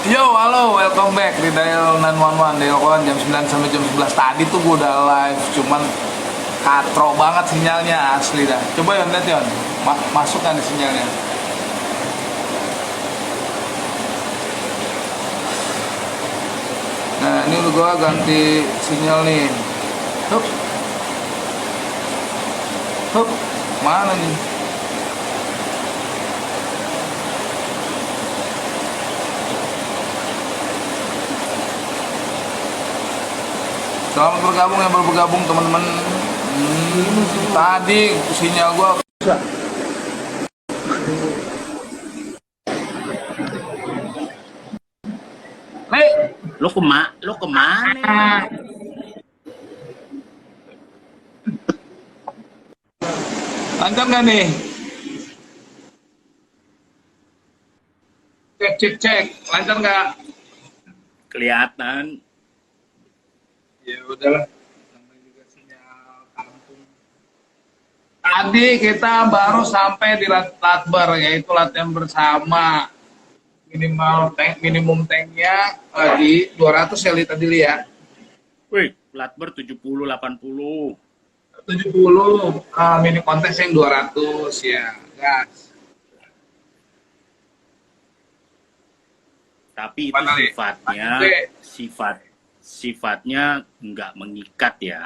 Yo, halo, welcome back di Dial 911. Dial Koran jam 9 sampai jam 11. Tadi tuh gue udah live, cuman katro banget sinyalnya asli dah. Coba Yon, lihat Yon, masuk kan di sinyalnya. Nah, ini gue ganti sinyal nih. Hup, hup, mana nih? Selamat bergabung yang baru bergabung teman-teman. Tadi sinyal gua. Lo kemana? Lancar nggak nih? Cek. Lancar nggak? Kelihatan. Ya udahlah. Namanya juga sinyal kampung. Tadi kita baru sampai di Latbar, yaitu latihan bersama. Minimum tanknya di 200 ya, tadi lihat. Wih, Latber 70, 80. 70, mini kontes yang 200 ya, gas. Tapi itu Mana nih? sifatnya nggak mengikat ya.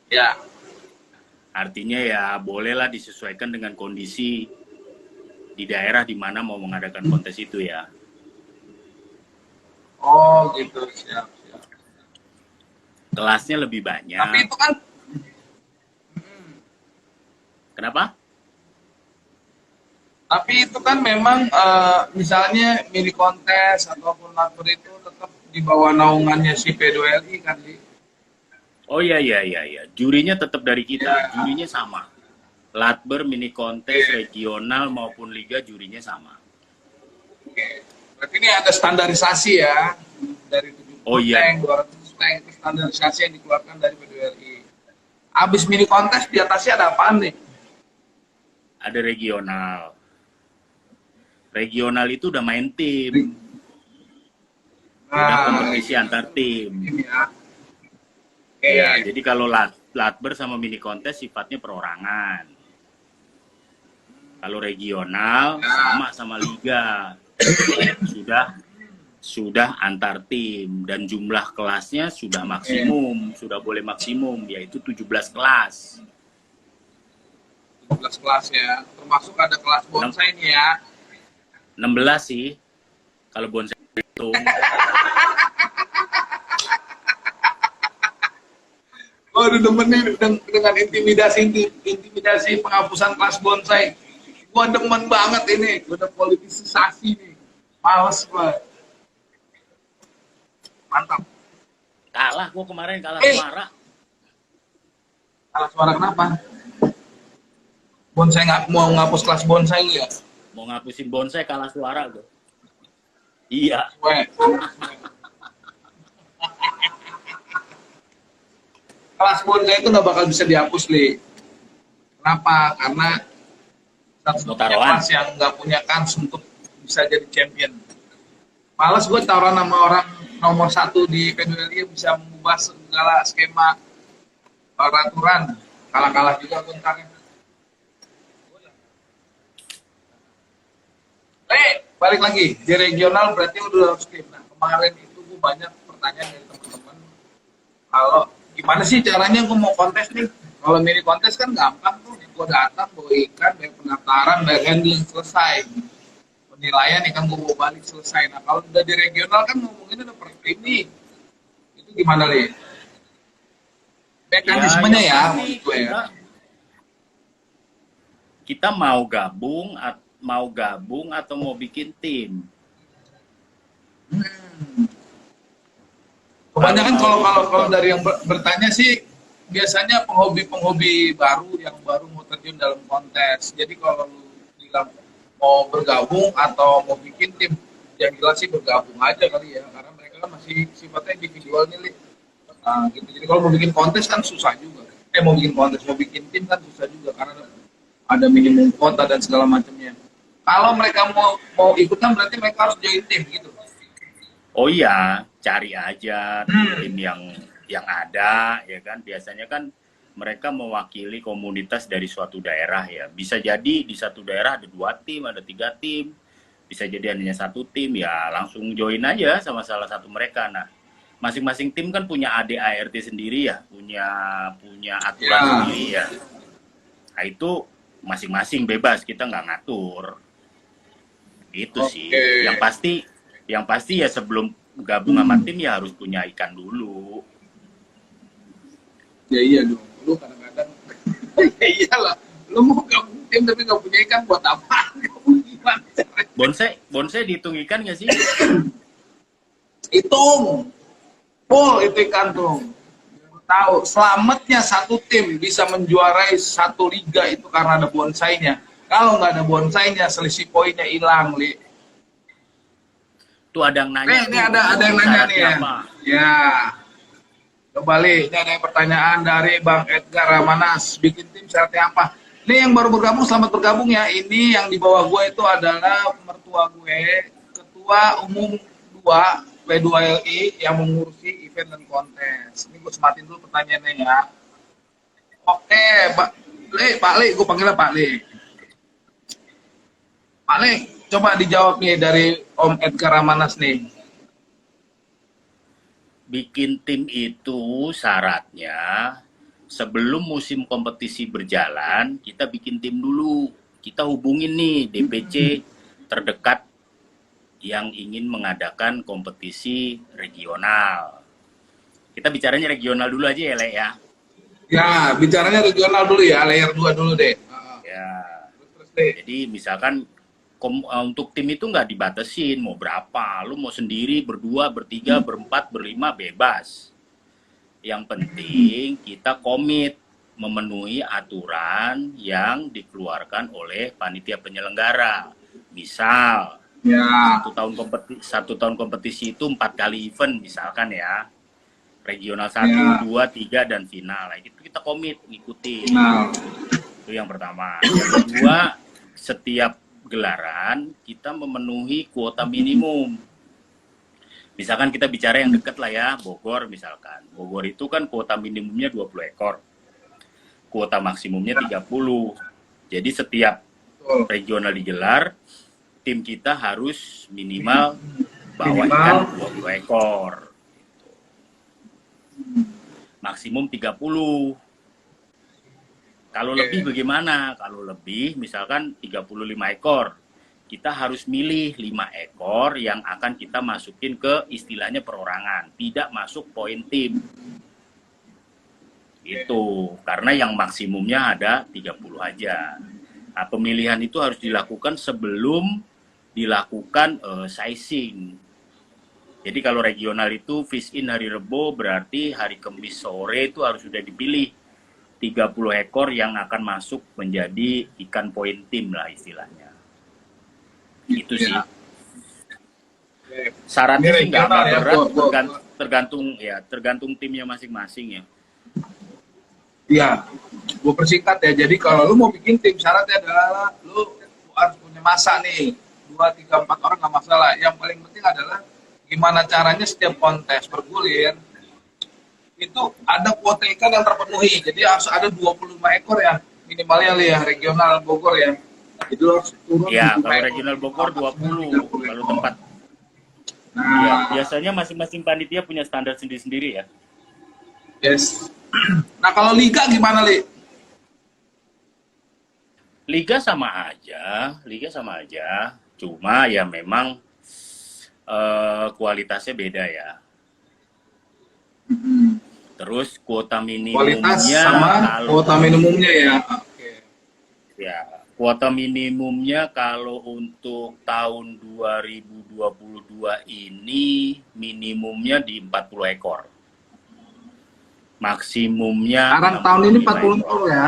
Ya. Artinya ya bolehlah disesuaikan dengan kondisi di daerah di mana mau mengadakan kontes itu ya. Oh gitu, siap. Kelasnya lebih banyak. Tapi itu kan, Kenapa? tapi itu kan memang misalnya mini kontes ataupun Latbar itu tetap di bawah naungannya si P2LI kan, Li? Oh iya. Jurinya tetap dari kita. Ya. Jurinya sama. Latber, mini kontes, regional maupun liga jurinya sama. Oke. Berarti ini ada standarisasi ya dari 70 Oh iya. tank, 200 tank, itu standarisasi yang dikeluarkan dari P2LI. Abis mini kontes di atasnya ada apaan nih? Ada regional. Regional itu udah main tim. Udah kompetisi antar tim. Ini ya. Ya, jadi kalau Latber sama mini kontes sifatnya perorangan. Kalau regional sama liga. Sudah antar tim dan jumlah kelasnya sudah maksimum, sudah boleh maksimum, yaitu 17 kelas. 17 kelas ya. Termasuk ada kelas bonsai nih ya. 16 sih. Kalau bonsai itu. Oh, udah demen nih dengan intimidasi penghapusan kelas bonsai. Gua demen banget ini, udah politisasi nih. Males gua. Mantap. Kalah gua kemarin, kalah suara. Kalah suara kenapa? Bonsai nggak mau ngapus kelas bonsai ya? Mau ngapusin bonsai kalah suara gua. Iya. Weh. Kelas bonsai itu nggak bakal bisa dihapus, Li. Kenapa? Karena satu-satunya kelas yang nggak punya kans untuk bisa jadi champion. Males gue taruhan sama orang nomor 1 di P2LI bisa mengubah segala skema peraturan. Kalah-kalah juga gue ntar. Balik lagi di regional berarti udah harus tim. Nah, kemarin itu gue banyak pertanyaan dari teman-teman. Kalau gimana sih caranya gue mau kontes nih? Kalau mini kontes kan gampang tuh, gue datang, bawa ikan, bayar pendaftaran, bayar handling, selesai. Penilaian ikan gue bawa balik, selesai. Nah kalau udah di regional kan ngomongin udah per tim nih. Itu gimana, Li? Mekanismenya ya, maksud gue ya. Kita mau gabung atau mau bikin tim. Kebanyakan kalau dari yang bertanya sih biasanya penghobi baru yang baru mau terjun dalam kontes. Jadi kalau lu bilang mau bergabung atau mau bikin tim, yang jelas sih bergabung aja kali ya, karena mereka kan masih sifatnya individual nih, Li. Nah, gitu. Jadi kalau mau bikin kontes kan susah juga. Mau bikin kontes, mau bikin tim kan susah juga karena ada minimum kuota dan segala macamnya. Kalau mereka mau ikutan berarti mereka harus join tim gitu. Oh iya, cari aja tim-tim Hmm. yang ada ya kan. Biasanya kan mereka mewakili komunitas dari suatu daerah ya. Bisa jadi di satu daerah ada 2 tim, ada 3 tim. Bisa jadi hanya 1 tim ya langsung join aja sama salah satu mereka. Nah, masing-masing tim kan punya ADART sendiri ya, punya punya aturan Ya, sendiri ya. Nah, itu masing-masing bebas, kita nggak ngatur. Itu sih. oke. Yang pasti ya sebelum gabung sama tim ya harus punya ikan dulu. Ya iya dong. Lu kadang-kadang ya iyalah. Lu mau gabung tim tapi nggak punya ikan buat apa? Kamu gimana caranya? Bonsai dihitung ikan nggak sih? Hitung. Full itu ikan tuh. Tahu selamatnya satu tim bisa menjuarai satu liga itu karena ada bonsainya. Kalau nggak ada bonsainya, selisih poinnya hilang, Li. Tuh ada yang nanya Ini tuh, ada yang nanya nih syaratnya ya. apa? Ya, coba Li, ini ada pertanyaan dari Bang Edgar Ramanas. Bikin tim syaratnya apa? Ini yang baru bergabung, selamat bergabung ya. Ini yang di bawah gue itu adalah mertua gue, Ketua Umum 2 P2LI yang mengurusi event dan kontes. Ini gue sematin dulu pertanyaannya ya. Oke, Pak Li, gue panggilnya Pak Li. Pak Li, coba dijawab nih dari Om Edgar Ramanas nih. Bikin tim itu syaratnya sebelum musim kompetisi berjalan, kita bikin tim dulu. Kita hubungin nih DPC terdekat yang ingin mengadakan kompetisi regional. Kita bicaranya regional dulu aja ya, Le ya. Ya, bicaranya regional dulu ya, layer 2 dulu deh. Ya. Terus deh. Jadi misalkan untuk tim itu nggak dibatasin mau berapa, lu mau sendiri, berdua, bertiga, berempat, berlima, bebas. Yang penting kita komit memenuhi aturan yang dikeluarkan oleh panitia penyelenggara. Misal Ya, satu tahun kompetisi itu 4 kali event misalkan ya, regional 1, ya. 2, 3 dan final. Nah, itu kita komit ngikutin. Nah, Itu yang pertama. Yang kedua, setiap gelaran kita memenuhi kuota minimum. Misalkan kita bicara yang dekat lah ya, Bogor misalkan. Bogor itu kan kuota minimumnya 20 ekor. Kuota maksimumnya 30. Jadi setiap betul. regional digelar, tim kita harus minimal bawa Minimal. ikan 20 ekor. Maksimum 30. Kalau lebih bagaimana? Kalau lebih misalkan 35 ekor. Kita harus milih 5 ekor yang akan kita masukin ke istilahnya perorangan. Tidak masuk poin tim. Itu. Karena yang maksimumnya ada 30 aja. Nah, pemilihan itu harus dilakukan sebelum dilakukan sizing. Jadi kalau regional itu fish in hari Rebo, berarti hari Kamis sore itu harus sudah dipilih 30 ekor yang akan masuk menjadi ikan poin tim lah istilahnya. Itu sih. Syaratnya sih nggak regional ya, berat, tergantung timnya masing-masing ya. Iya, gue persingkat ya. Jadi kalau lu mau bikin tim, syaratnya adalah lu harus punya masa nih, 2, 3, 4 orang nggak masalah. Yang paling penting adalah gimana caranya setiap kontes bergulir itu ada kuota ikan yang terpenuhi. Jadi harus ada 25 ekor ya minimalnya ya regional Bogor ya. Itu harus turun. Ya, kalau regional Bogor 20 kalau tempat. Nah, Ya, biasanya masing-masing panitia punya standar sendiri-sendiri ya. yes. Nah kalau liga gimana Li? Liga sama aja. Cuma ya memang kualitasnya beda ya. Terus kuota Kualitas minimumnya sama kuota minimumnya ya. Oke. Ya, kuota minimumnya kalau untuk tahun 2022 ini minimumnya di 40 ekor. Maksimumnya Sekarang tahun ini 65 40 ekor ya.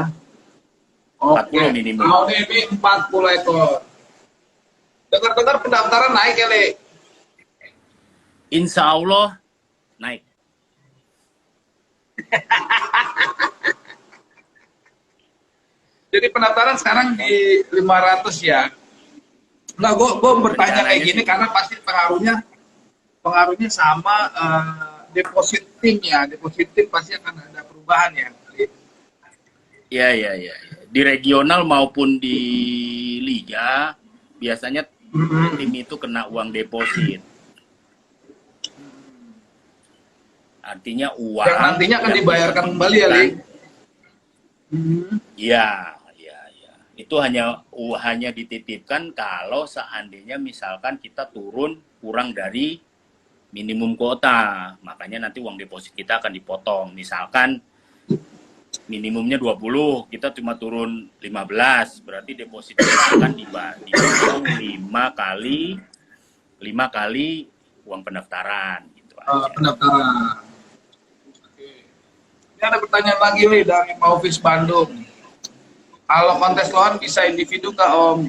40 minimum. Tahun ini 40 ekor. Dengar-dengar pendaftaran naik ya, Le? Insya Allah naik. Jadi pendaftaran sekarang di 500 ya. Enggak, gue bertanya kayak Rencananya gini sih. karena pasti pengaruhnya sama deposit tim ya. Deposit tim pasti akan ada perubahan ya. Iya, iya, iya. Di regional maupun di liga, biasanya tim Mhm. itu kena uang deposit. Artinya Yang uang nantinya akan yang dibayarkan kembali ya, Li? dititipkan. Mhm. Iya, iya, iya. Itu hanya dititipkan kalau seandainya misalkan kita turun kurang dari minimum kuota. Makanya nanti uang deposit kita akan dipotong. Misalkan minimumnya 20, kita cuma turun 15, berarti deposit kita akan dipotong 5 kali uang pendaftaran gitu aja. Pendaftaran. Oke. Ini ada pertanyaan lagi nih dari Maufis Bandung. Kalau kontes loan bisa individu kah Om?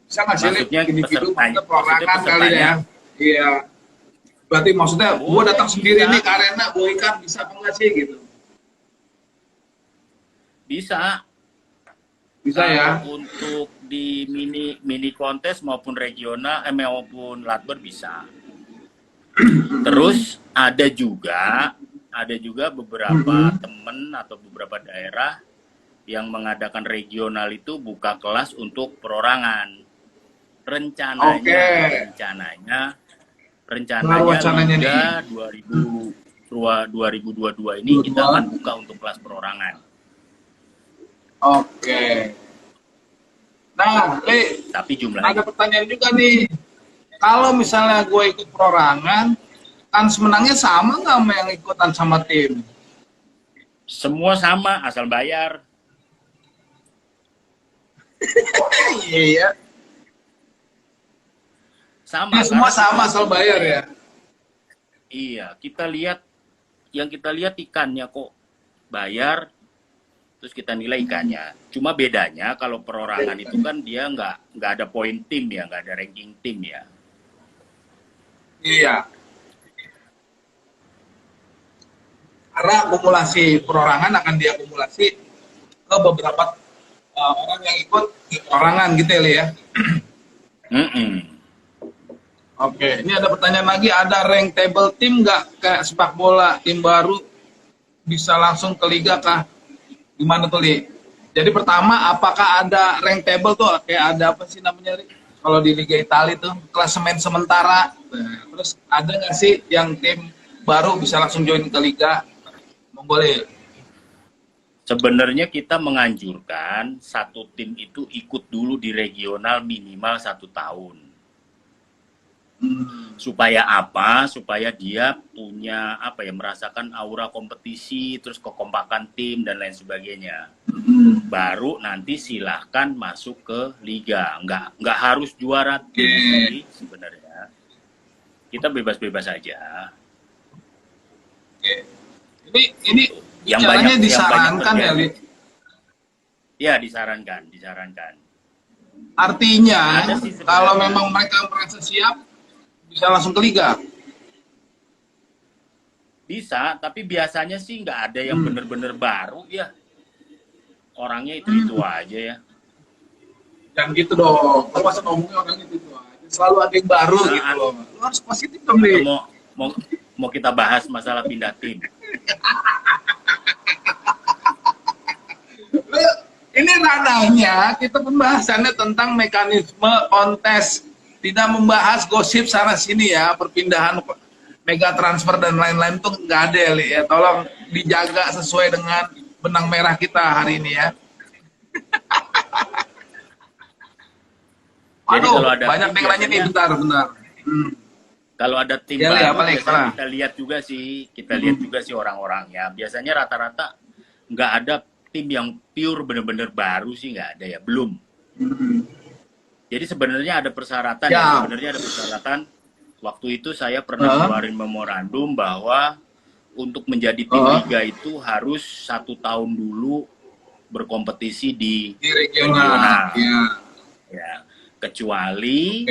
Bisa nggak sih Li? Maksudnya Individu pesertanya, maksudnya perorangan kali pesertanya ya? Iya. Berarti maksudnya gue boleh, datang sendiri bisa, nih ke arena, gue ikan bisa apa nggak sih gitu? bisa. Bisa Kalau ya? untuk di mini kontes maupun regional maupun latber bisa. Terus ada juga beberapa Mhm. temen atau beberapa daerah yang mengadakan regional itu buka kelas untuk perorangan. Oke. Rencananya Baru rencananya wacananya nih. Liga 2022 ini kita akan 22. buka untuk kelas perorangan. Oke. Nah, Li, Tapi ada jumlahnya pertanyaan juga nih. Kalau misalnya gue ikut perorangan, kan semenangnya sama nggak sama yang ikutan sama tim? semua sama asal bayar. Iya. Sama Ya, semua karena sama asal bayar ya. iya, kita lihat ikannya kok bayar, terus kita nilai ikannya. Cuma bedanya kalau perorangan itu kan dia nggak ada poin tim ya, nggak ada ranking tim ya. Iya. Karena akumulasi perorangan akan diakumulasi ke beberapa orang yang ikut di perorangan gitu ya, Li ya. Mm-mm. Oke, ini ada pertanyaan lagi, ada rank table tim nggak kayak sepak bola, tim baru bisa langsung ke liga kah? Gimana tuh, Li? Jadi pertama, apakah ada rank table tuh, kayak ada apa sih namanya, Li? Kalau di Liga Italia tuh, klasemen sementara. Nah, terus ada nggak sih yang tim baru bisa langsung join ke liga? Boleh. Sebenarnya kita menganjurkan satu tim itu ikut dulu di regional minimal 1 tahun. Supaya apa? Supaya dia punya merasakan aura kompetisi, terus kekompakan tim dan lain sebagainya. Baru nanti silahkan masuk ke liga. Nggak harus juara tim sih sebenarnya. Kita bebas-bebas aja. Ini Yang caranya banyak disarankan ya, terjadi. Li? Ya, disarankan. Artinya, Ada sih sebenarnya. kalau memang mereka merasa siap, bisa langsung ke liga. Bisa, tapi biasanya sih nggak ada yang bener-bener baru ya. Orangnya itu aja ya. Dan gitu dong. Kalau masa ngomongnya orangnya itu aja. Selalu ada yang baru Nah, gitu loh. Lu harus positif dong, Li. Mau kita bahas masalah pindah tim. Ini ranahnya kita pembahasannya tentang mekanisme kontes, tidak membahas gosip sana sini ya, perpindahan mega transfer dan lain-lain tuh nggak ada ya, Li, ya. Tolong dijaga sesuai dengan benang merah kita hari ini ya. Jadi Aduh, kalau ada banyak tim yang nanya nih, bentar. Kalau ada tim Ya, Li, baru, apa, Li? biasanya Apa? kita lihat juga sih orang-orangnya. Biasanya rata-rata nggak ada tim yang pure bener-bener baru sih, nggak ada ya, belum. Jadi sebenarnya ada persyaratan Ya. sebenarnya ada persyaratan. Waktu itu saya pernah keluarin memorandum bahwa untuk menjadi tim liga itu harus 1 tahun dulu berkompetisi di regional. Ya, kecuali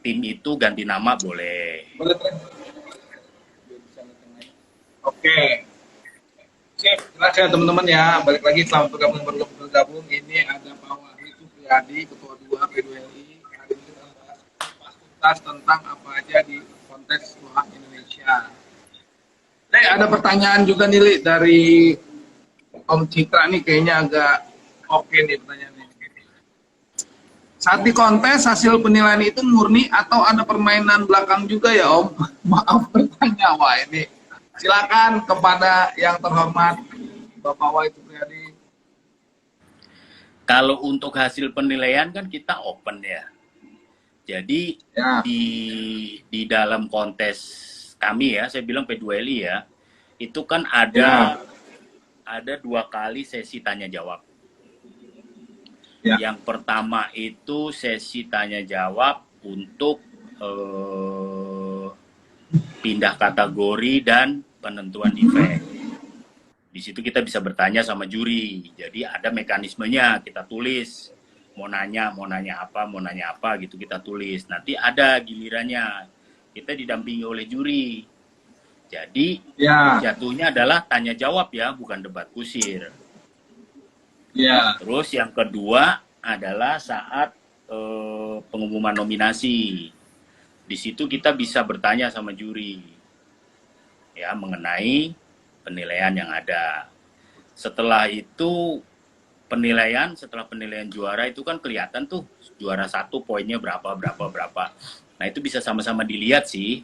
tim itu ganti nama boleh. Oke. Sip, jelas ya teman-teman ya. Balik lagi, selamat bergabung. Ini ada Pak Wahyu Supriyadi, Ketua 2 P2 aktivitas tentang apa aja di kontes Tuhan Indonesia. Ada pertanyaan juga nih Li, dari Om Citra nih, kayaknya agak oke nih pertanyaannya. Saat di kontes hasil penilaian itu murni atau ada permainan belakang juga ya Om? Maaf bertanya, wah ini. Silakan kepada yang terhormat Bapak Wai Supriyadi. Kalau untuk hasil penilaian kan kita open ya. Jadi Ya. di dalam kontes kami ya, saya bilang P2LI ya, itu kan ada 2 kali sesi tanya jawab. Ya. Yang pertama itu sesi tanya jawab untuk pindah kategori dan penentuan defect. Di situ kita bisa bertanya sama juri. Jadi ada mekanismenya, kita tulis. Mau nanya apa gitu kita tulis. Nanti ada gilirannya. Kita didampingi oleh juri. Jadi jatuhnya adalah tanya jawab ya, bukan debat kusir. Ya. Terus yang kedua adalah saat pengumuman nominasi. Di situ kita bisa bertanya sama juri ya mengenai penilaian yang ada. Setelah itu setelah penilaian juara itu kan kelihatan tuh juara 1 poinnya berapa. Nah itu bisa sama-sama dilihat sih.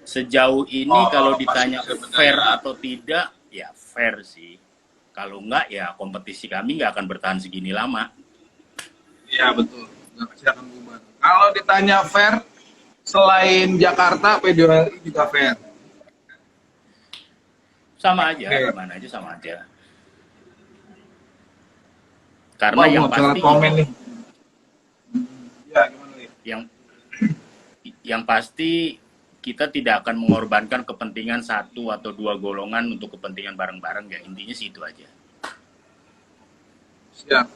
Sejauh ini kalau ditanya fair atau tidak, ya fair sih. Kalau enggak ya kompetisi kami nggak akan bertahan segini lama. Iya betul, nggak pasti akan bubar. Kalau ditanya fair, selain Jakarta, P2LI juga fair. Sama aja, gimana aja sama aja. Karena yang pasti komen nih. Ya, gimana ya? Yang pasti kita tidak akan mengorbankan kepentingan 1 atau 2 golongan untuk kepentingan bareng-bareng ya. Intinya sih itu aja. Siap.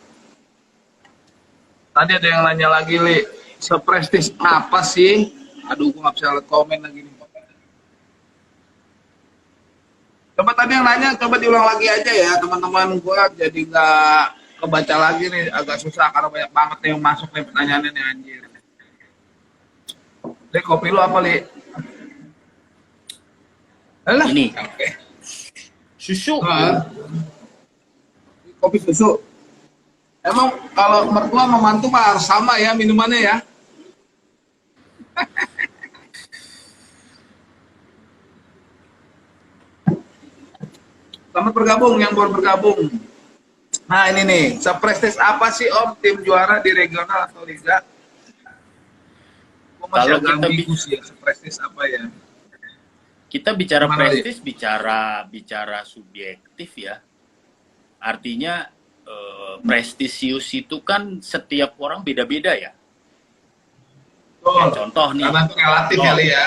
Tadi ada yang nanya lagi, Li. Seprestis apa sih? Aduh, gue nggak bisa lihat komen lagi nih. Coba tadi yang nanya, coba diulang lagi aja ya teman-teman. Gue jadi nggak kebaca lagi nih, agak susah karena banyak banget yang masuk nih pertanyaannya nih anjir. Li, kopi lu apa, Li? Alah, ini okay. Susu. Kopi susu. Emang kalau mertua sama mantu mah harus sama ya minumannya ya? Selamat bergabung yang baru bergabung. Nah ini nih, seprestis apa sih Om tim juara di regional atau liga? Kalau kita ya, seprestis apa ya? Kita bicara prestis, bicara subjektif ya. Artinya prestisius itu kan setiap orang beda-beda ya. Ya contoh nih. Karena relatif kali ya.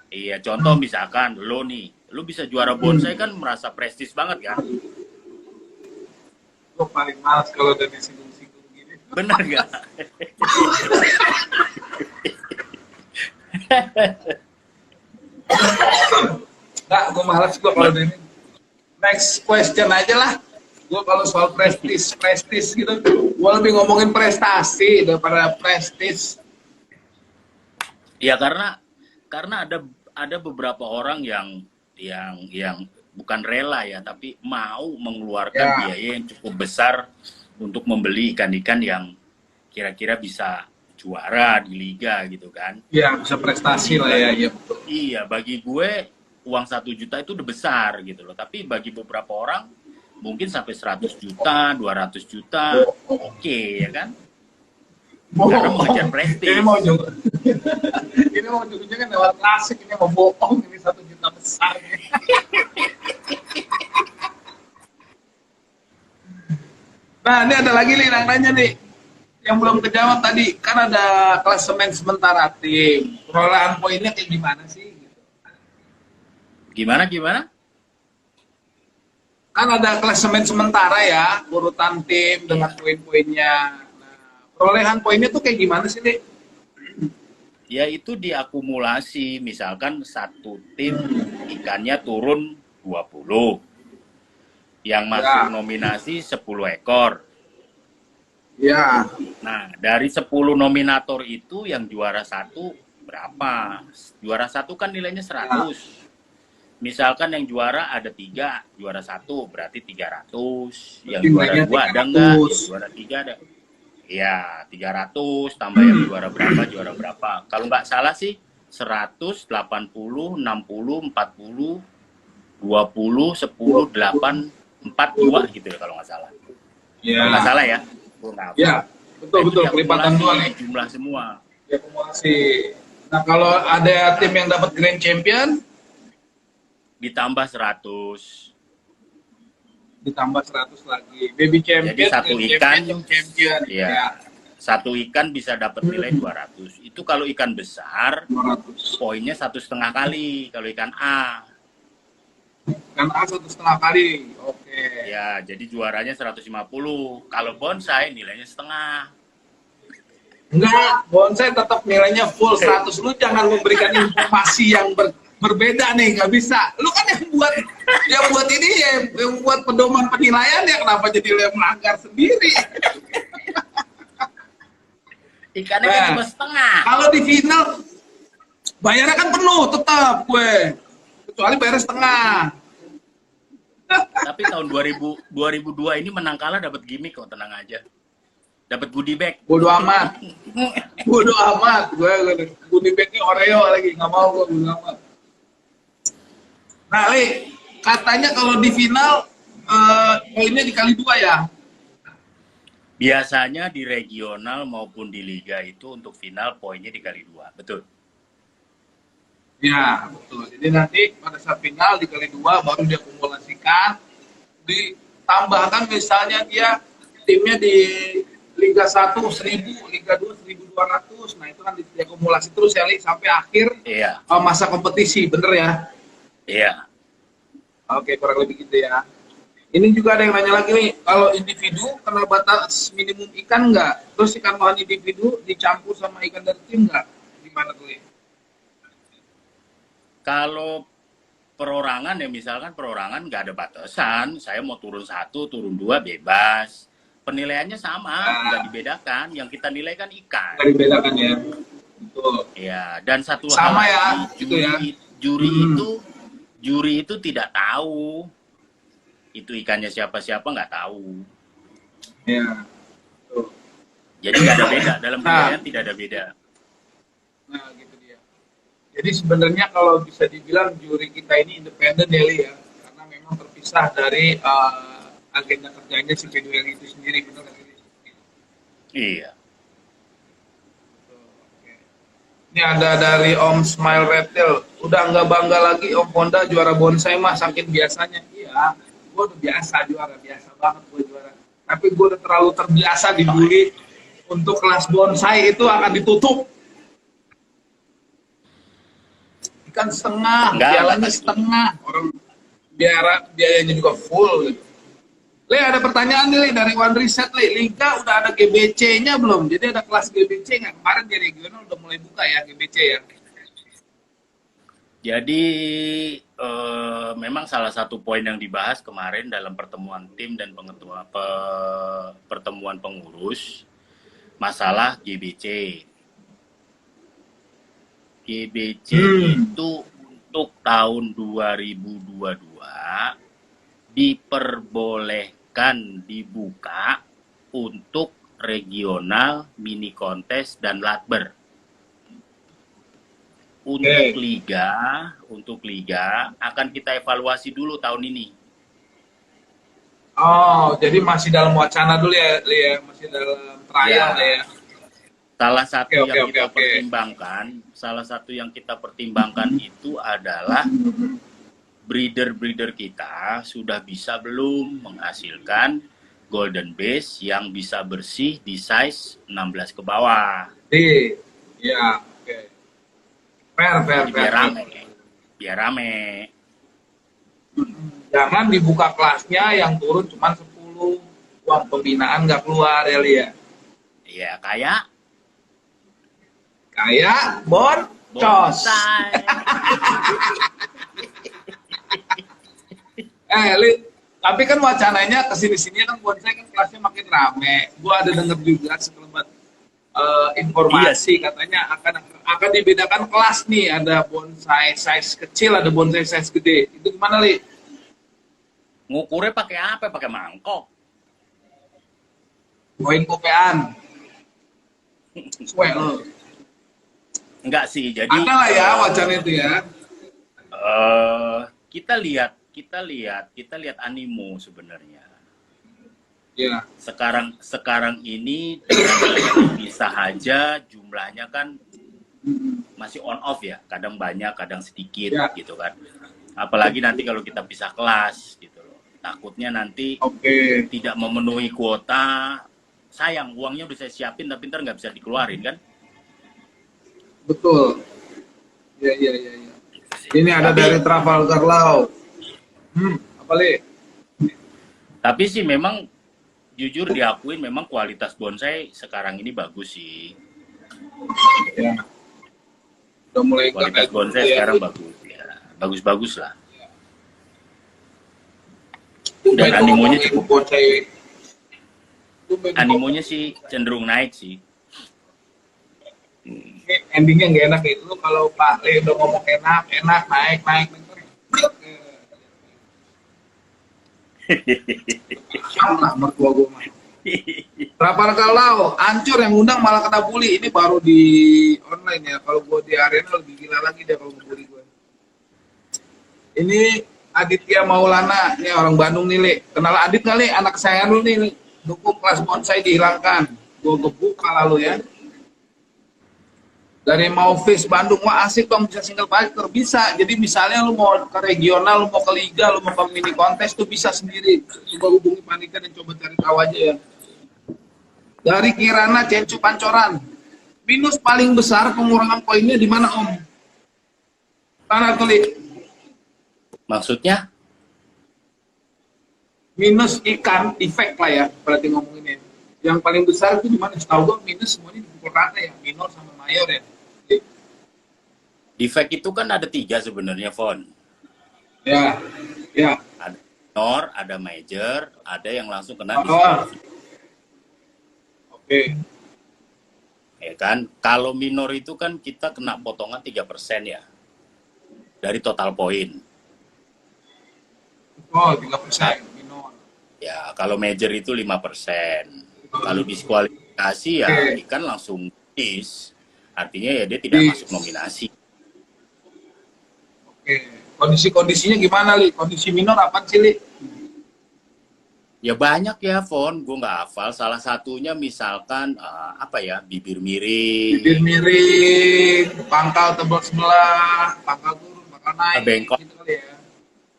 Iya, contoh misalkan lo nih, lo bisa juara bonsai kan merasa prestis banget kan? Lo paling males kalau udah disinggung-singgung gini. Bener gak? Nggak, gue males gue kalau ini. Next question aja lah. Gue kalau soal prestis gitu, gue lebih ngomongin prestasi daripada prestis. Ya karena ada beberapa orang yang bukan rela ya, tapi mau mengeluarkan biaya yang cukup besar untuk membeli ikan-ikan yang kira-kira bisa juara di liga gitu kan. Iya, bisa prestasi lah ya, iya betul. Iya, bagi gue uang 1 juta itu udah besar gitu loh. Tapi bagi beberapa orang mungkin sampai 100 juta, 200 juta, oke ya kan? Karena mengejar prestis. Ini mau juga. Ini mau juga kan lewat klasik, ini mau bohong, ini 1 juta besar. Nah, ini ada lagi nih nanya nih. Yang belum kejawab tadi, kan ada klasemen sementara tim. Perolehan poinnya kayak gimana sih? Gimana? Kan ada klasemen sementara ya, urutan tim dengan poin-poinnya. Nah, perolehan poinnya tuh kayak gimana sih, nih? Ya itu diakumulasi, misalkan satu tim ikannya turun 20. Yang masuk nominasi 10 ekor. Ya. Nah, dari 10 nominator itu yang juara satu berapa? Juara satu kan nilainya 100. Misalkan yang juara ada 3, juara satu berarti 300. Yang juara Nilainya 2 ada enggak? Yang 300. juara 3 ada. Ya, 300 tambah yang juara berapa. Kalau nggak salah sih 100, 80, 60, 40, 20, 10, 8, 4, 2 gitu ya kalau nggak salah. Kalau nggak Ya. salah ya. Gua nggak hafal. Ya, betul Nah, itu betul kelipatan diakumulasi, 2 nih. jumlah semua. Diakumulasi. Nah, kalau ada tim yang dapat Grand Champion Ditambah 100. ditambah 100 lagi. Baby Champion, Jadi satu Grand ikan, Champion, Champion. ya, satu ikan bisa dapat nilai 200. Itu kalau ikan besar, 200. poinnya 1,5 kali. Kalau ikan A, Kan A 1,5 kali. Oke. ya, jadi juaranya 150. Kalau bonsai nilainya setengah. Enggak, bonsai tetap nilainya full 100. Lu jangan memberikan informasi yang berbeda nih, nggak bisa. Lu kan yang buat ini yang buat pedoman penilaian ya, kenapa jadi lu yang melanggar sendiri? Ikannya kan Nah. cuma setengah. Kalau di final bayarnya kan penuh tetap gue. Kecuali bayar setengah. Tapi tahun 2002 ini menang kalah dapat gimmick kok, tenang aja. Dapat goodie bag. Bodoh amat. Bodoh amat. Gue goodie bag-nya Oreo lagi, nggak mau gue bodoh amat. Nah, Li, katanya kalau di final poinnya dikali 2 ya? Biasanya di regional maupun di liga itu untuk final poinnya dikali 2. Betul. Ya, betul. Jadi nanti pada saat final dikali 2 baru diakumulasikan, ditambahkan misalnya dia timnya di Liga 1 1000, Liga 2 1200. Nah, itu kan diakumulasi terus ya, Li, sampai akhir Iya. masa kompetisi, bener ya? Iya. Oke, kurang lebih gitu ya. Ini juga ada yang nanya lagi nih, kalau individu kena batas minimum ikan nggak? Terus ikan bahan individu dicampur sama ikan dari tim nggak? Gimana tuh, Li? Kalau perorangan ya, misalkan perorangan nggak ada batasan, saya mau turun 1, turun 2 bebas. Penilaiannya sama, nggak dibedakan. Yang kita nilai kan ikan. Nggak dibedakan ya? Betul. Ya, dan satu Sama hal ya, lagi, gitu ya. Juri itu tidak tahu itu ikannya siapa nggak tahu. Ya. Betul. Jadi nggak ada beda dalam Nah. penilaian, tidak ada beda. Nah, gitu dia. Jadi sebenarnya kalau bisa dibilang juri kita ini independen ya, Li, ya, karena memang terpisah dari agenda kerjanya si P2L itu sendiri, benar nggak, Li? Iya. Oke. Ini ada dari Om Smile Reptil. Udah nggak bangga lagi Om Honda juara bonsai mah, saking biasanya. Iya, gue udah biasa juara, biasa banget gue juara. Tapi gue udah terlalu terbiasa dibully. Untuk kelas bonsai itu akan ditutup. Ikan setengah, Enggak, pialanya enggak setengah. Orang biayanya juga full gitu. Li, ada pertanyaan nih, Li, dari One Reset, Li. Liga udah ada GBC-nya belum? Jadi ada kelas GBC nggak? Kemarin di regional udah mulai buka ya GBC ya? Jadi memang salah satu poin yang dibahas kemarin dalam pertemuan tim dan pertemuan pengurus masalah GBC. GBC itu untuk tahun 2022 diperbolehkan dibuka untuk regional, mini kontes, dan latber. Untuk liga akan kita evaluasi dulu tahun ini. Oh, jadi masih dalam wacana dulu ya, Li, ya? Masih dalam trial ya. Salah satu Oke, yang oke, kita oke. pertimbangkan itu adalah breeder kita sudah bisa belum menghasilkan golden base yang bisa bersih di size 16 ke bawah. Ya, oke. Fair. Biar rame. Jangan dibuka kelasnya yang turun cuma 10. Uang pembinaan nggak keluar ya, Li, ya? Ya kayak Boncos. bonsai. Li, Tapi kan wacananya kesini-sini kan bonsai kan kelasnya makin rame. Gua ada denger juga sekelebat informasi katanya akan dibedakan kelas nih. Ada bonsai size kecil, ada bonsai size gede. Itu gimana, Li? Ngukurnya pakai apa? Pakai mangkok. Koin kopean. Sesuai lo. Enggak sih, jadi Ada lah ya wacana itu ya. kita lihat animo sebenarnya. Ya. Sekarang ini bisa aja jumlahnya kan masih on off ya, kadang banyak, kadang sedikit Ya. gitu kan. Apalagi nanti kalau kita pisah kelas gitu loh. Takutnya nanti Oke. tidak memenuhi kuota. Sayang, uangnya udah saya siapin tapi ntar nggak bisa dikeluarin kan. Betul. Ya. Ini ada dari Trafalgar Law. Apa, Li? Tapi sih memang jujur diakuin memang kualitas bonsai sekarang ini bagus sih. Ya. Udah mulai Kualitas bonsai sekarang bagus ya. Bagus-bagus lah. Dan animonya cukup. Animonya sih cenderung naik sih. Ini endingnya nggak enak itu kalau Pak Le udah ngomong enak naik sama mertua gue mah. Trafalgar Law hancur, yang undang malah kena bully. Ini baru di online ya. Kalau gue di arena lebih gila lagi dia kalau bully gue. Ini Aditya Maulana, ini orang Bandung nih, Le. Kenal Adit nggak, Le? Anak saya dulu nih, Le. Dukung kelas bonsai dihilangkan. Gue gebuk lalu ya. Dari Maufis Bandung, wah asik dong bisa single fighter, bisa. Jadi misalnya lu mau ke regional, lu mau ke liga, lu mau ke mini kontes tuh bisa sendiri. Coba hubungi panitia dan coba cari tahu aja ya. Dari Kirana Cencu Pancoran, minus paling besar pengurangan poinnya di mana, Om? Tanah tulis. Maksudnya? Minus ikan, efek lah ya, berarti ngomonginnya. Yang paling besar itu di mana? Setahu gue minus semuanya dipukul rata ya, minor sama mayor ya. Defect itu kan ada 3 sebenarnya, Fon. Ya. Ada minor, ada major, ada yang langsung kena Oh. disqualifikasi. Oke. Ya kan? Kalau minor itu kan kita kena potongan 3% ya. Dari total poin. Oh, 3% minor. Ya, kalau major itu 5%. Kalau diskualifikasi ya ikan langsung dis. Artinya ya dia tidak masuk nominasi. Oke. Kondisi-kondisinya gimana, Li? Kondisi minor apa sih, Li? Ya banyak ya, Fon. Gue nggak hafal. Salah satunya misalkan bibir miring. Bibir miring, pangkal tebal sebelah, pangkal turun, pangkal naik. Bengkok. Gitu kali ya.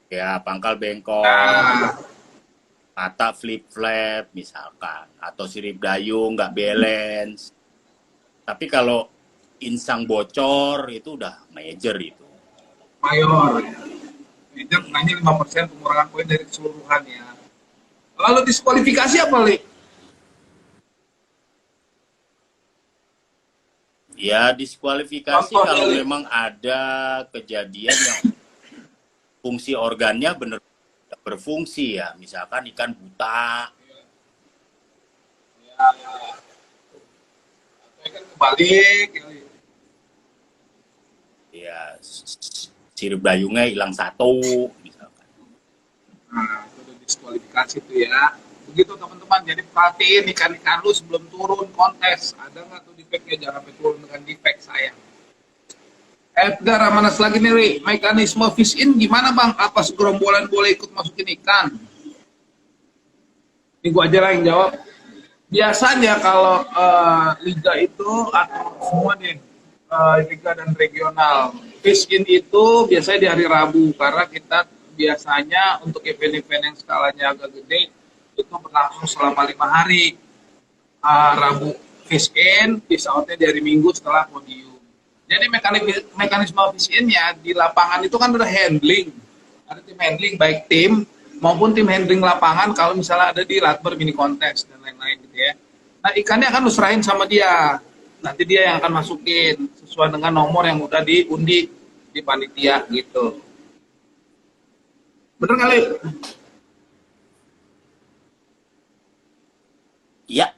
Ya, pangkal bengkok. Nah. Mata flip-flap misalkan. Atau sirip dayung nggak balance. Tapi kalau insang bocor itu udah major itu. Mayor. Major kenanya 5% pengurangan poin dari keseluruhan ya. Lalu diskualifikasi apa, Li? Ya, diskualifikasi Contoh, kalau Li. memang ada kejadian yang fungsi organnya benar berfungsi ya. Misalkan ikan buta. Ya. Kan kebalik. Ya, sirip dayungnya hilang 1 misalkan. Nah, itu udah diskualifikasi tuh ya. Begitu teman-teman, jadi perhatiin ikan-ikan lu sebelum turun kontes. Ada nggak tuh defeknya, jangan sampai turun dengan defek sayang. Edgar Ramanas lagi nih, Ri. Mekanisme fish in gimana, Bang? Apa segerombolan boleh ikut masukin ikan? Ini gua aja lah yang jawab. Biasanya kalau liga itu atur semua nih, liga dan regional. Fish in itu biasanya di hari Rabu, karena kita biasanya untuk event-event yang skalanya agak gede itu berlangsung selama 5 hari. Rabu fish in, fish out-nya di hari Minggu setelah podium. Jadi mekanisme fish in-nya di lapangan itu kan udah handling. Ada tim handling, baik tim maupun tim handling lapangan kalau misalnya ada di Latber mini kontes dan lain-lain gitu ya. Nah, ikannya akan lu serahin sama dia. Nanti dia yang akan masukin sesuai dengan nomor yang udah diundi di panitia gitu. Bener kali? Ya,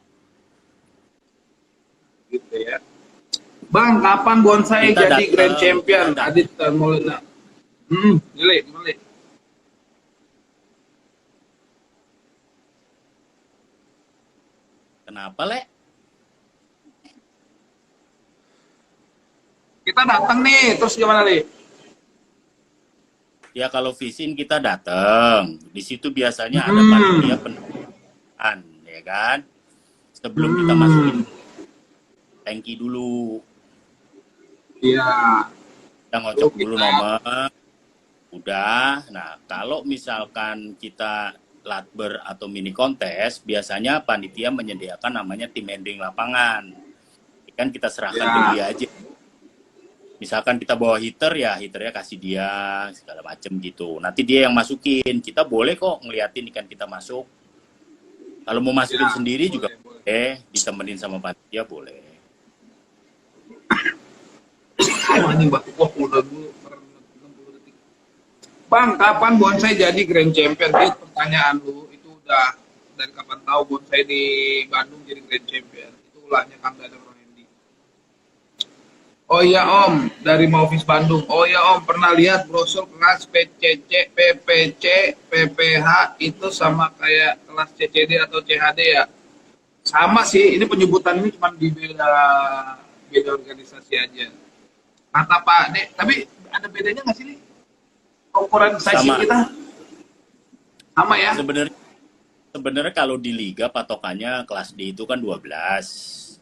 gitu ya. Bang, kapan bonsai kita jadi Grand datang, Champion? kita Adit Maulana. Gile, gile. kenapa, Le? Kita datang nih, terus gimana nih? Ya kalau visin kita datang. Di situ biasanya ada Hmm, panitia penerimaan, ya kan? Sebelum kita masukin tangki dulu, iya. kita ngocok dulu nomor. Udah. Nah, kalau misalkan kita latber atau mini kontes, biasanya panitia menyediakan namanya tim handling lapangan. Kan kita serahkan ke dia aja. Misalkan kita bawa heater, ya heaternya kasih dia segala macem gitu. Nanti dia yang masukin. Kita boleh kok ngeliatin ikan kita masuk. Kalau mau masukin sendiri juga boleh, ditemenin sama panitia boleh. Anjing, wah udah dulu. Bang, kapan bonsai jadi Grand Champion? Itu pertanyaan lu. Itu udah dari kapan tahu bonsai di Bandung jadi Grand Champion? Itu ulahnya Kang Dadang Rohendi. Oh iya Om, dari Maufis Bandung. Oh iya Om, pernah lihat brosur kelas PCC, PPC, PPH itu sama kayak kelas CCD atau CHD ya? Sama sih, ini penyebutan ini cuma di beda organisasi aja. Kata Pak Dek, tapi ada bedanya nggak sih nih? Ukuran sizing Sama. kita? Sama ya? Sebenarnya kalau di liga patokannya kelas D itu kan 12.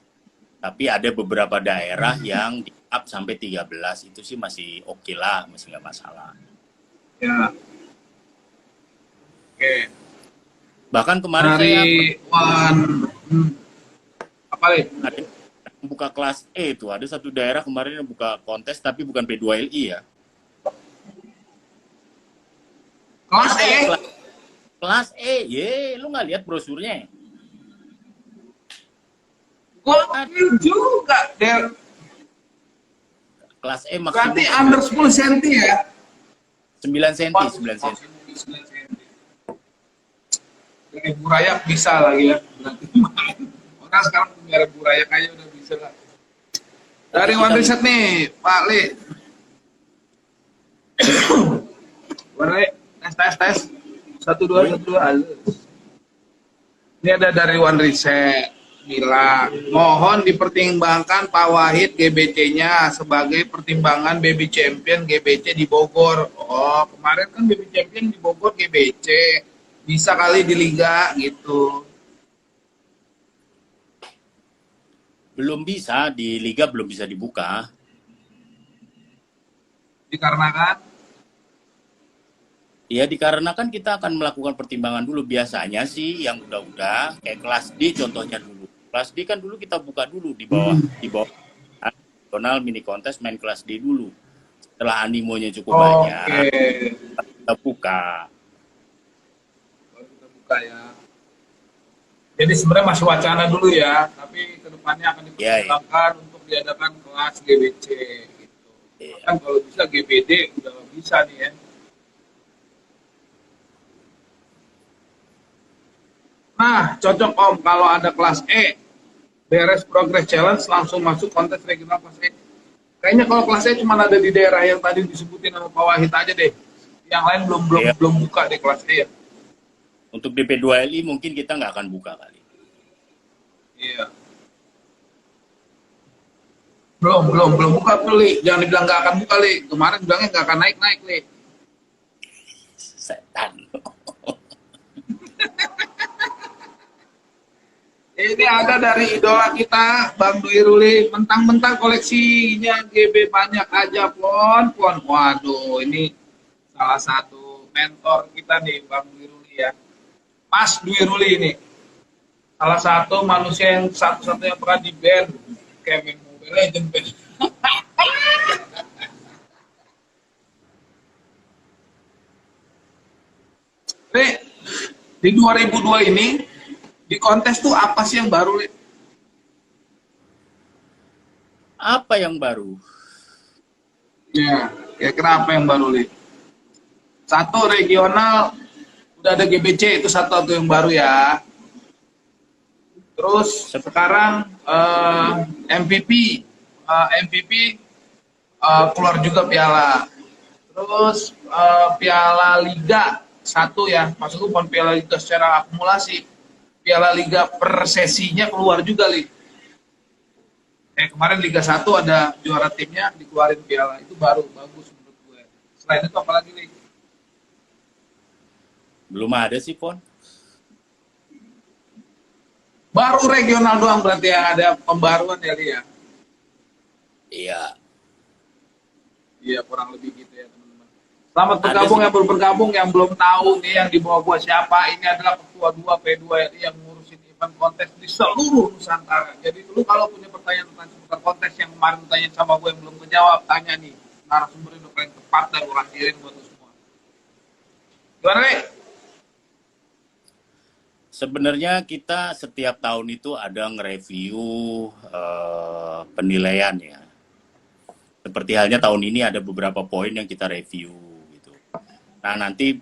Tapi ada beberapa daerah yang di up sampai 13, itu sih masih oke lah, masih nggak masalah. Ya. Oke. Bahkan kemarin Dari saya apa nih? ada yang buka kelas E itu, ada satu daerah kemarin yang buka kontes tapi bukan P2LI ya. Kelas E? Kelas E, lu nggak lihat brosurnya? Gua juga, Del. Kelas E maksimum Berarti under 10 cm ya? 9 cm, 9 cm. Dari burayak bisa lagi ya. Berarti orang sekarang punya burayak aja udah bisa lah. Dari One Reset nih, Pak Le. One Le, tes. 1-2, 1-2, halus. Ini ada dari One Reset. Bilang, mohon dipertimbangkan Pak Wahid GBC-nya sebagai pertimbangan Baby Champion GBC di Bogor. Oh, kemarin kan Baby Champion di Bogor GBC. Bisa kali di Liga gitu. Belum bisa, di liga belum bisa dibuka. Dikarenakan? Ya dikarenakan kita akan melakukan pertimbangan dulu. Biasanya sih yang udah-udah, kayak kelas D contohnya dulu. Kelas D kan dulu kita buka dulu di bawah nasional mini kontes main kelas D dulu. Setelah animonya cukup banyak, kita buka. Baru kita buka ya. Jadi sebenarnya masih wacana dulu ya, tapi kedepannya akan dipertimbangkan untuk diadakan kelas GBC gitu. Kan kalau bisa GBD udah bisa nih ya. Nah, cocok Om kalau ada kelas E. Beres progress challenge langsung masuk kontes regional kelas E. Kayaknya kalau kelas E cuma ada di daerah yang tadi disebutin sama Pak Wahid aja deh. Yang lain belum buka deh kelas E ya. Untuk DP2LI mungkin kita nggak akan buka kali. Iya. Belum buka tuh, Li. Jangan dibilang nggak akan buka, Li. Kemarin bilangnya nggak akan naik, Li. Setan. Ini ada dari idola kita, Bang Dwi Ruli. Mentang-mentang koleksinya GB banyak aja, Pon. Waduh, ini salah satu mentor kita nih, Bang Dwi Ruli ya. Mas Dwi Ruli ini. Salah satu manusia yang satu-satunya pernah di-ban. Kayak main Mobile Legends, ban. Di 2002 ini, di kontes tuh apa sih yang baru, Li? Apa yang baru? Ya, kira-kira apa yang baru, Li? Satu, regional, udah ada GBC, itu satu yang baru ya. Terus sekarang MVP keluar juga piala. Terus piala Liga 1 ya, maksudku bukan piala Liga secara akumulasi. Piala Liga per sesinya keluar juga, Li. Kemarin Liga 1 ada juara timnya dikeluarin piala, itu baru bagus menurut gue. Selain itu apa lagi, Li? Belum ada sih, Pon. Baru regional doang berarti yang ada pembaruan ya, Li ya? Iya. Iya, kurang lebih gitu ya, teman-teman. Selamat bergabung yang baru bergabung, yang belum tahu nih yang di bawah gua siapa. Ini adalah ketua 2 P2RI yang ngurusin event kontes di seluruh Nusantara. Jadi dulu kalau punya pertanyaan tentang seputar kontes yang kemarin tanya sama gue yang belum kejawab, tanya nih. Narasumber itu paling tepat dan gue hadirin buat lu semua. Gimana nih? Sebenarnya kita setiap tahun itu ada nge-review penilaian ya. Seperti halnya tahun ini ada beberapa poin yang kita review gitu. Nah, nanti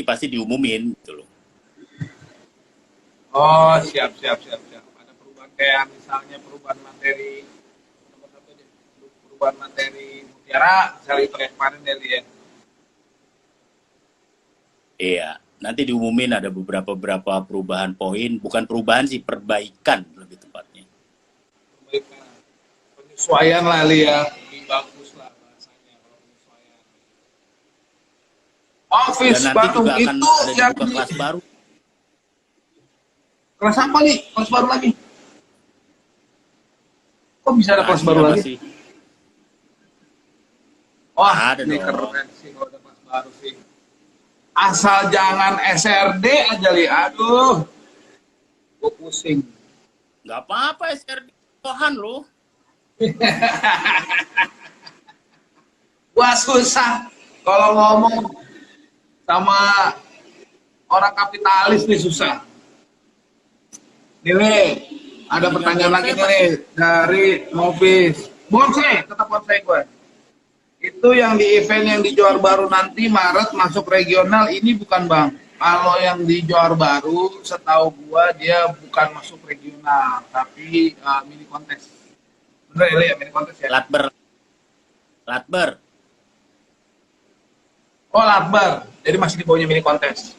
pasti diumumin gitu loh. Oh, siap. Ada perubahan kayak misalnya perubahan materi nomor 1 deh. Perubahan materi mutiara, misalnya itu kayak kemarin ya, lihat. Iya, nanti diumumin ada beberapa perubahan poin, bukan perubahan sih, perbaikan lebih tepatnya. Perbaikan, penyesuaian lah, Li ya. Lebih bagus lah bahasanya kalau penyesuaian. Office Dan nanti Bandung juga akan itu ada yang dibuka kelas baru. kelas apa nih? Kelas baru lagi? Kok bisa ada kelas baru lagi? Sih? Wah, ada ini dong. keren sih kalau ada kelas baru sih. Asal jangan SRD aja, Li. Aduh, gue pusing. Nggak apa-apa, SRD Tuhan loh. Wah, susah kalau ngomong sama orang kapitalis nih, susah. Nih, ada pertanyaan lagi nih dari Movis. Bonsai, tetap bonsai gue. Itu yang di event yang di Johor Baru nanti Maret masuk regional, ini bukan Bang. Kalau yang di Johor Baru, setahu gua dia bukan masuk regional, tapi mini kontes. Bener ya, mini kontes ya? Latber. Oh, Latbar. Jadi masih di bawahnya mini kontes.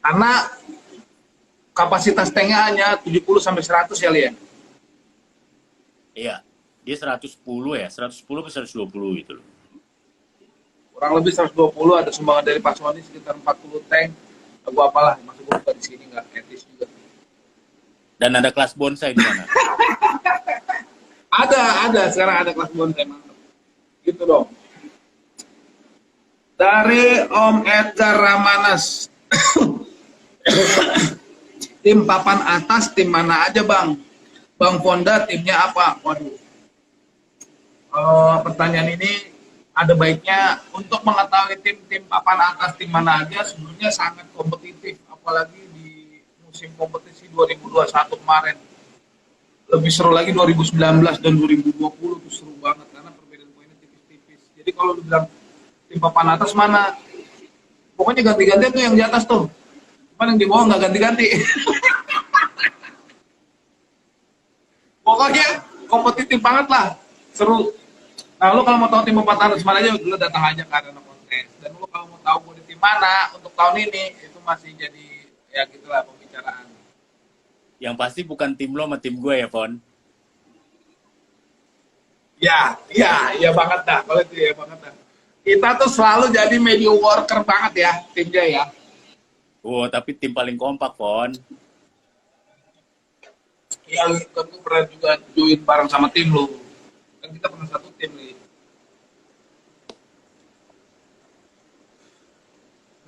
Karena kapasitas tanknya hanya 70 sampai 100 ya, Li ya? Iya, dia 110 ya, 110 ke 120 gitu loh. Kurang lebih 120, ada sumbangan dari Pak Sony sekitar 40 tank. Gua apalah, masuk gua buka di sini nggak etis juga. Dan ada kelas bonsai di sana. Ada, sekarang ada kelas bonsai, mantap. Gitu dong. Dari Om Edgar Ramanas. Tim papan atas, tim mana aja Bang? Bang Fonda timnya apa? Waduh. Pertanyaan ini ada baiknya untuk mengetahui tim papan atas tim mana aja sebenarnya sangat kompetitif, apalagi di musim kompetisi 2021 kemarin. Lebih seru lagi 2019 dan 2020 tuh seru banget karena perbedaan poinnya tipis-tipis. Jadi kalau lu bilang tim papan atas mana, pokoknya ganti-gantian tuh yang di atas tuh. Cuman yang di bawah nggak ganti-ganti. Pokoknya kompetitif banget lah, seru. Nah, lu kalau mau tahu tim papan atas mana aja, lu datang aja ke arena kontes. Dan lu kalau mau tahu gue di tim mana untuk tahun ini, itu masih jadi ya gitulah pembicaraan. Yang pasti bukan tim lo sama tim gue ya, Fon. Ya banget dah. Kalau itu ya banget dah. Kita tuh selalu jadi media worker banget ya, timnya ya. Oh, tapi tim paling kompak, Fon. Iya, kan gue pernah juga join bareng sama tim lu. Kan kita pernah satu tim nih.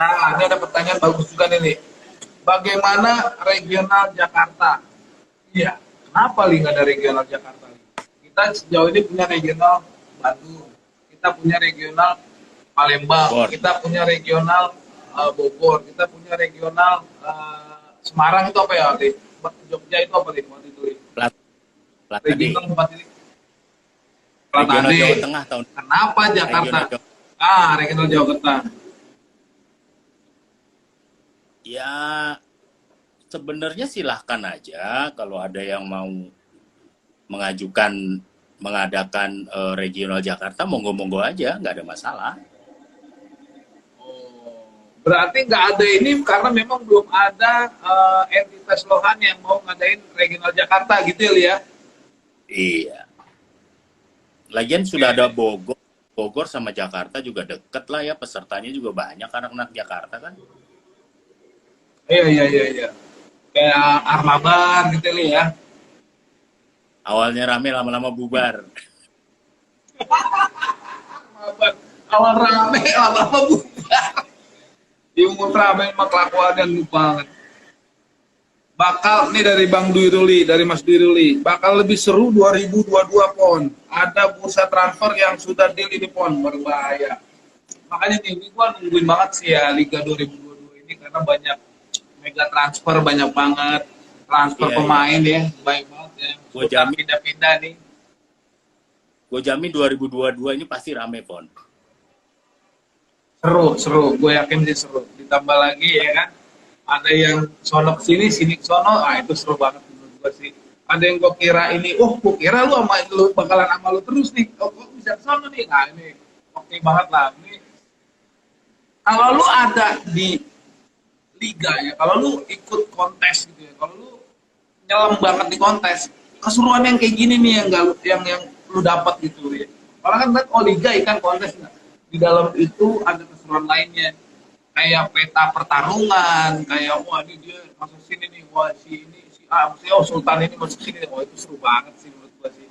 Nah, ini ada pertanyaan bagus juga nih. Bagaimana regional Jakarta? Iya, kenapa Li nggak ada regional Jakarta? Kita sejauh ini punya regional Bandung, kita punya regional Palembang, Bogor. Kita punya regional Bogor, kita punya regional Semarang itu apa ya, Li? Jogja itu apa Li? Waktu itu Li? Platade. Regional tempat ini. Regional Jawa Tengah tahun. Kenapa Jakarta? Regional Jawa Tengah. Ya, sebenarnya silahkan aja kalau ada yang mau mengadakan regional Jakarta, monggo-monggo aja, nggak ada masalah. Oh, berarti nggak ada ini karena memang belum ada entitas lohan yang mau ngadain regional Jakarta gitu ya, Li, ya? Iya. Lagian sudah ada Bogor, Bogor sama Jakarta juga deket lah ya, pesertanya juga banyak anak-anak Jakarta kan. Iya, iya, iya, iya. Kayak Armabar gitu, Li, ya? Awalnya rame, lama-lama bubar. Armabar. Awal rame, lama-lama bubar. Di umur rame mah kelakuannya lu banget. Bakal nih dari Bang Dwi Ruli, dari Mas Dwi Ruli, bakal lebih seru 2022 pon. Ada bursa transfer yang sudah deal ini pon, berbahaya. Makanya nih, gua nungguin banget sih ya Liga 2022 ini karena banyak mega transfer, banyak banget transfer Iya, pemain ya, baik banget ya. Gua Sudah jamin. pindah-pindah nih. Gue jamin 2022 ini pasti rame, Pon. Seru, seru. Gue yakin sih seru. Ditambah lagi ya kan, ada yang sono ke sini ke sono, itu seru banget menurut gue sih. Ada yang gue kira ini, gue kira lu sama lu bakalan sama lu terus nih. Oh, gue bisa ke sono nih. Nah, ini oke banget lah. Ini kalau lu ada di liga ya, kalau lu ikut kontes gitu ya, kalau lu nyelam banget di kontes, keseruan yang kayak gini nih yang gak lu, yang lu dapat gitu ya. Orang kan lihat oh liga ikan kontes nggak? Di dalam itu ada keseruan lainnya. Kayak peta pertarungan, kayak wah ini dia masuk sini nih, wah si ini si maksudnya oh Sultan ini masuk sini, wah itu seru banget sih menurut gua sih.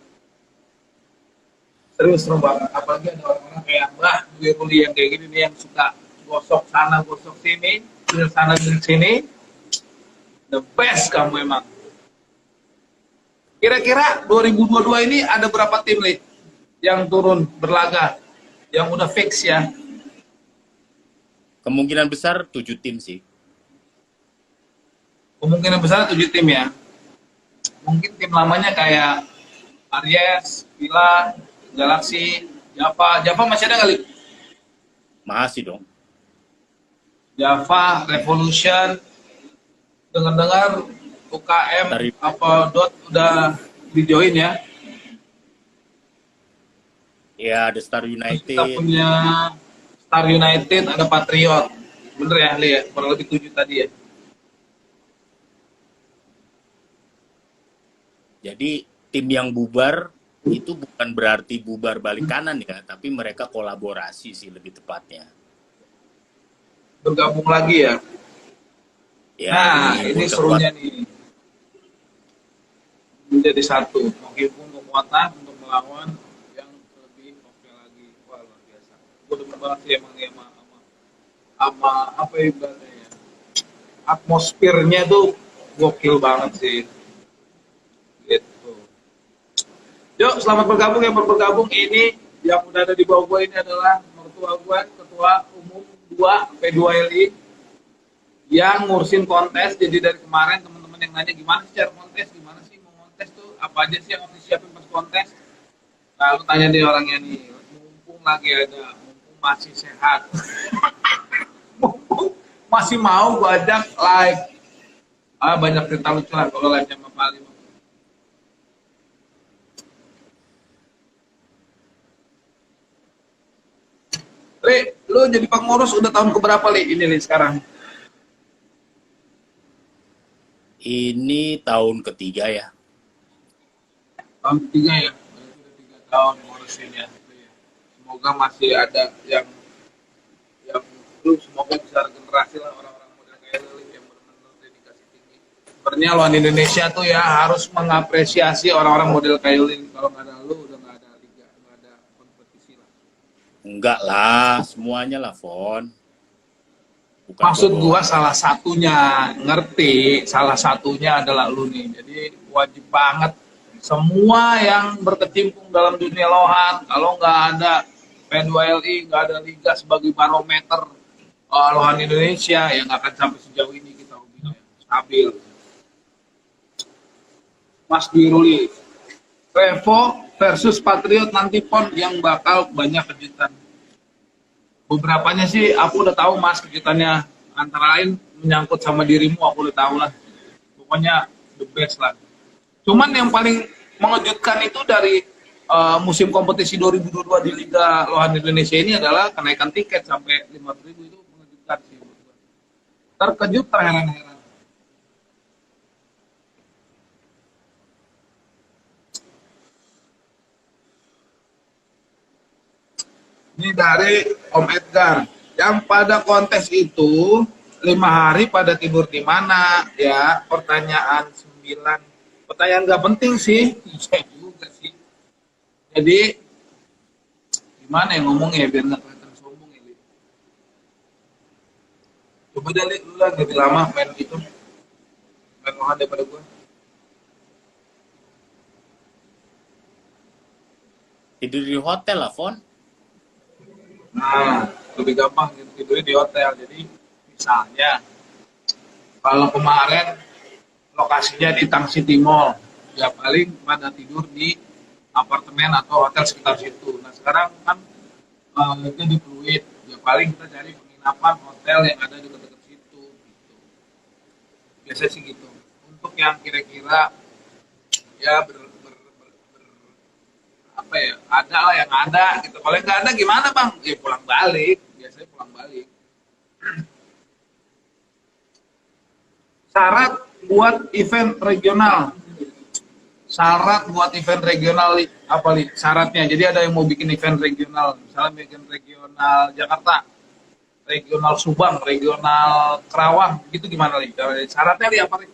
Serius seru banget. Apalagi ada orang-orang kayak Mbah Dwi Ruli yang kayak gini nih yang suka gosok sana gosok sini, dari sana dari sini. The best kamu emang. Kira-kira 2022 ini ada berapa tim nih yang turun berlaga? Yang udah fix ya? Kemungkinan besar 7 tim sih. Kemungkinan besar 7 tim ya. Mungkin tim lamanya kayak Aries, Villa, Galaxy, Java. Java masih ada kali? Masih dong. Java, Revolution, dengar-dengar UKM Dari- apa dot udah dijoin ya. Ya, ada Star Terus United. kita punya Star United, ada Patriot. Bener ya, Li ya? Kurang lebih 7 tadi ya. Jadi tim yang bubar itu bukan berarti bubar balik kanan ya, tapi mereka kolaborasi sih lebih tepatnya. Bergabung lagi ya. Ya, Nah, ini untuk serunya nih. Menjadi satu. Meskipun kekuatan untuk melawan yang lebih oke lagi. Wah, luar biasa. Gue demen banget sih emang ya sama apa ya ibaratnya ya. Atmosfernya tuh gokil banget sih. Gitu. Yuk, selamat bergabung yang baru bergabung. Ini yang udah ada di bawah gue ini adalah mertua gue, Ketua Umum 2 P2LI yang ngurusin kontes. Jadi dari kemarin teman-teman yang nanya gimana sih cara kontes, gimana sih mau kontes tuh, apa aja sih yang harus disiapin pas kontes. Lalu tanya dia orangnya nih, mumpung lagi ada, mumpung masih sehat, mumpung masih mau gue ajak live. Banyak cerita lucu lah kalau live sama Pak Ali. Li, lu jadi pengurus udah tahun keberapa Li ini Li sekarang? ini tahun ketiga ya. Tahun ketiga ya? Berarti udah 3 tahun ngurusin ya. Semoga masih ada yang lu semoga bisa regenerasi lah orang-orang model kayak lu yang benar-benar dedikasi tinggi. Sebenarnya lawan Indonesia tuh ya harus mengapresiasi orang-orang model kayak lu. Kalau nggak ada lu udah nggak ada liga, nggak ada kompetisi lah. Enggak lah, semuanya lah, Fon. Bukan Maksud bohong. gua salah satunya, ngerti, salah satunya adalah lu nih. Jadi wajib banget semua yang berkecimpung dalam dunia lohan, kalau nggak ada P2LI, nggak ada liga sebagai barometer lohan Indonesia, ya nggak akan sampai sejauh ini kita hobinya stabil. Mas Dwi Ruli, Revo versus Patriot nanti pon yang bakal banyak kejutan. Beberapanya sih aku udah tahu Mas kejutannya, antara lain menyangkut sama dirimu aku udah tahu lah. pokoknya the best lah. Cuman yang paling mengejutkan itu dari musim kompetisi 2022 di Liga Lohan Indonesia ini adalah kenaikan tiket sampai 5.000 itu mengejutkan sih. Terkejut, terheran-heran. Ini dari Om Edgar. Yang pada kontes itu 5 hari pada tidur di mana ya? Pertanyaan 9. Pertanyaan nggak penting sih. Iya juga sih. Jadi gimana ya ngomongnya biar nggak kelihatan sombong ya, Li? Coba deh, Li, lu lah lebih lama main gitu. Main Lohan daripada gua. Tidur di hotel lah, Fon. Nah, lebih gampang gitu, tidurnya di hotel. Jadi misalnya kalau kemarin lokasinya di Tang City Mall, ya paling pada tidur di apartemen atau hotel sekitar situ. Nah sekarang kan itu di Pluit, ya paling kita cari penginapan hotel yang ada di dekat situ. Gitu. Biasanya sih gitu. Untuk yang kira-kira ya apa ya, ada lah yang ada gitu. Kalau yang nggak ada gimana bang? Ya pulang balik, biasanya pulang balik. Syarat buat event regional. Syarat buat event regional apa Li? Syaratnya. Jadi ada yang mau bikin event regional, misalnya bikin regional Jakarta, regional Subang, regional Kerawang, gitu gimana Li? Syaratnya Li apa Li?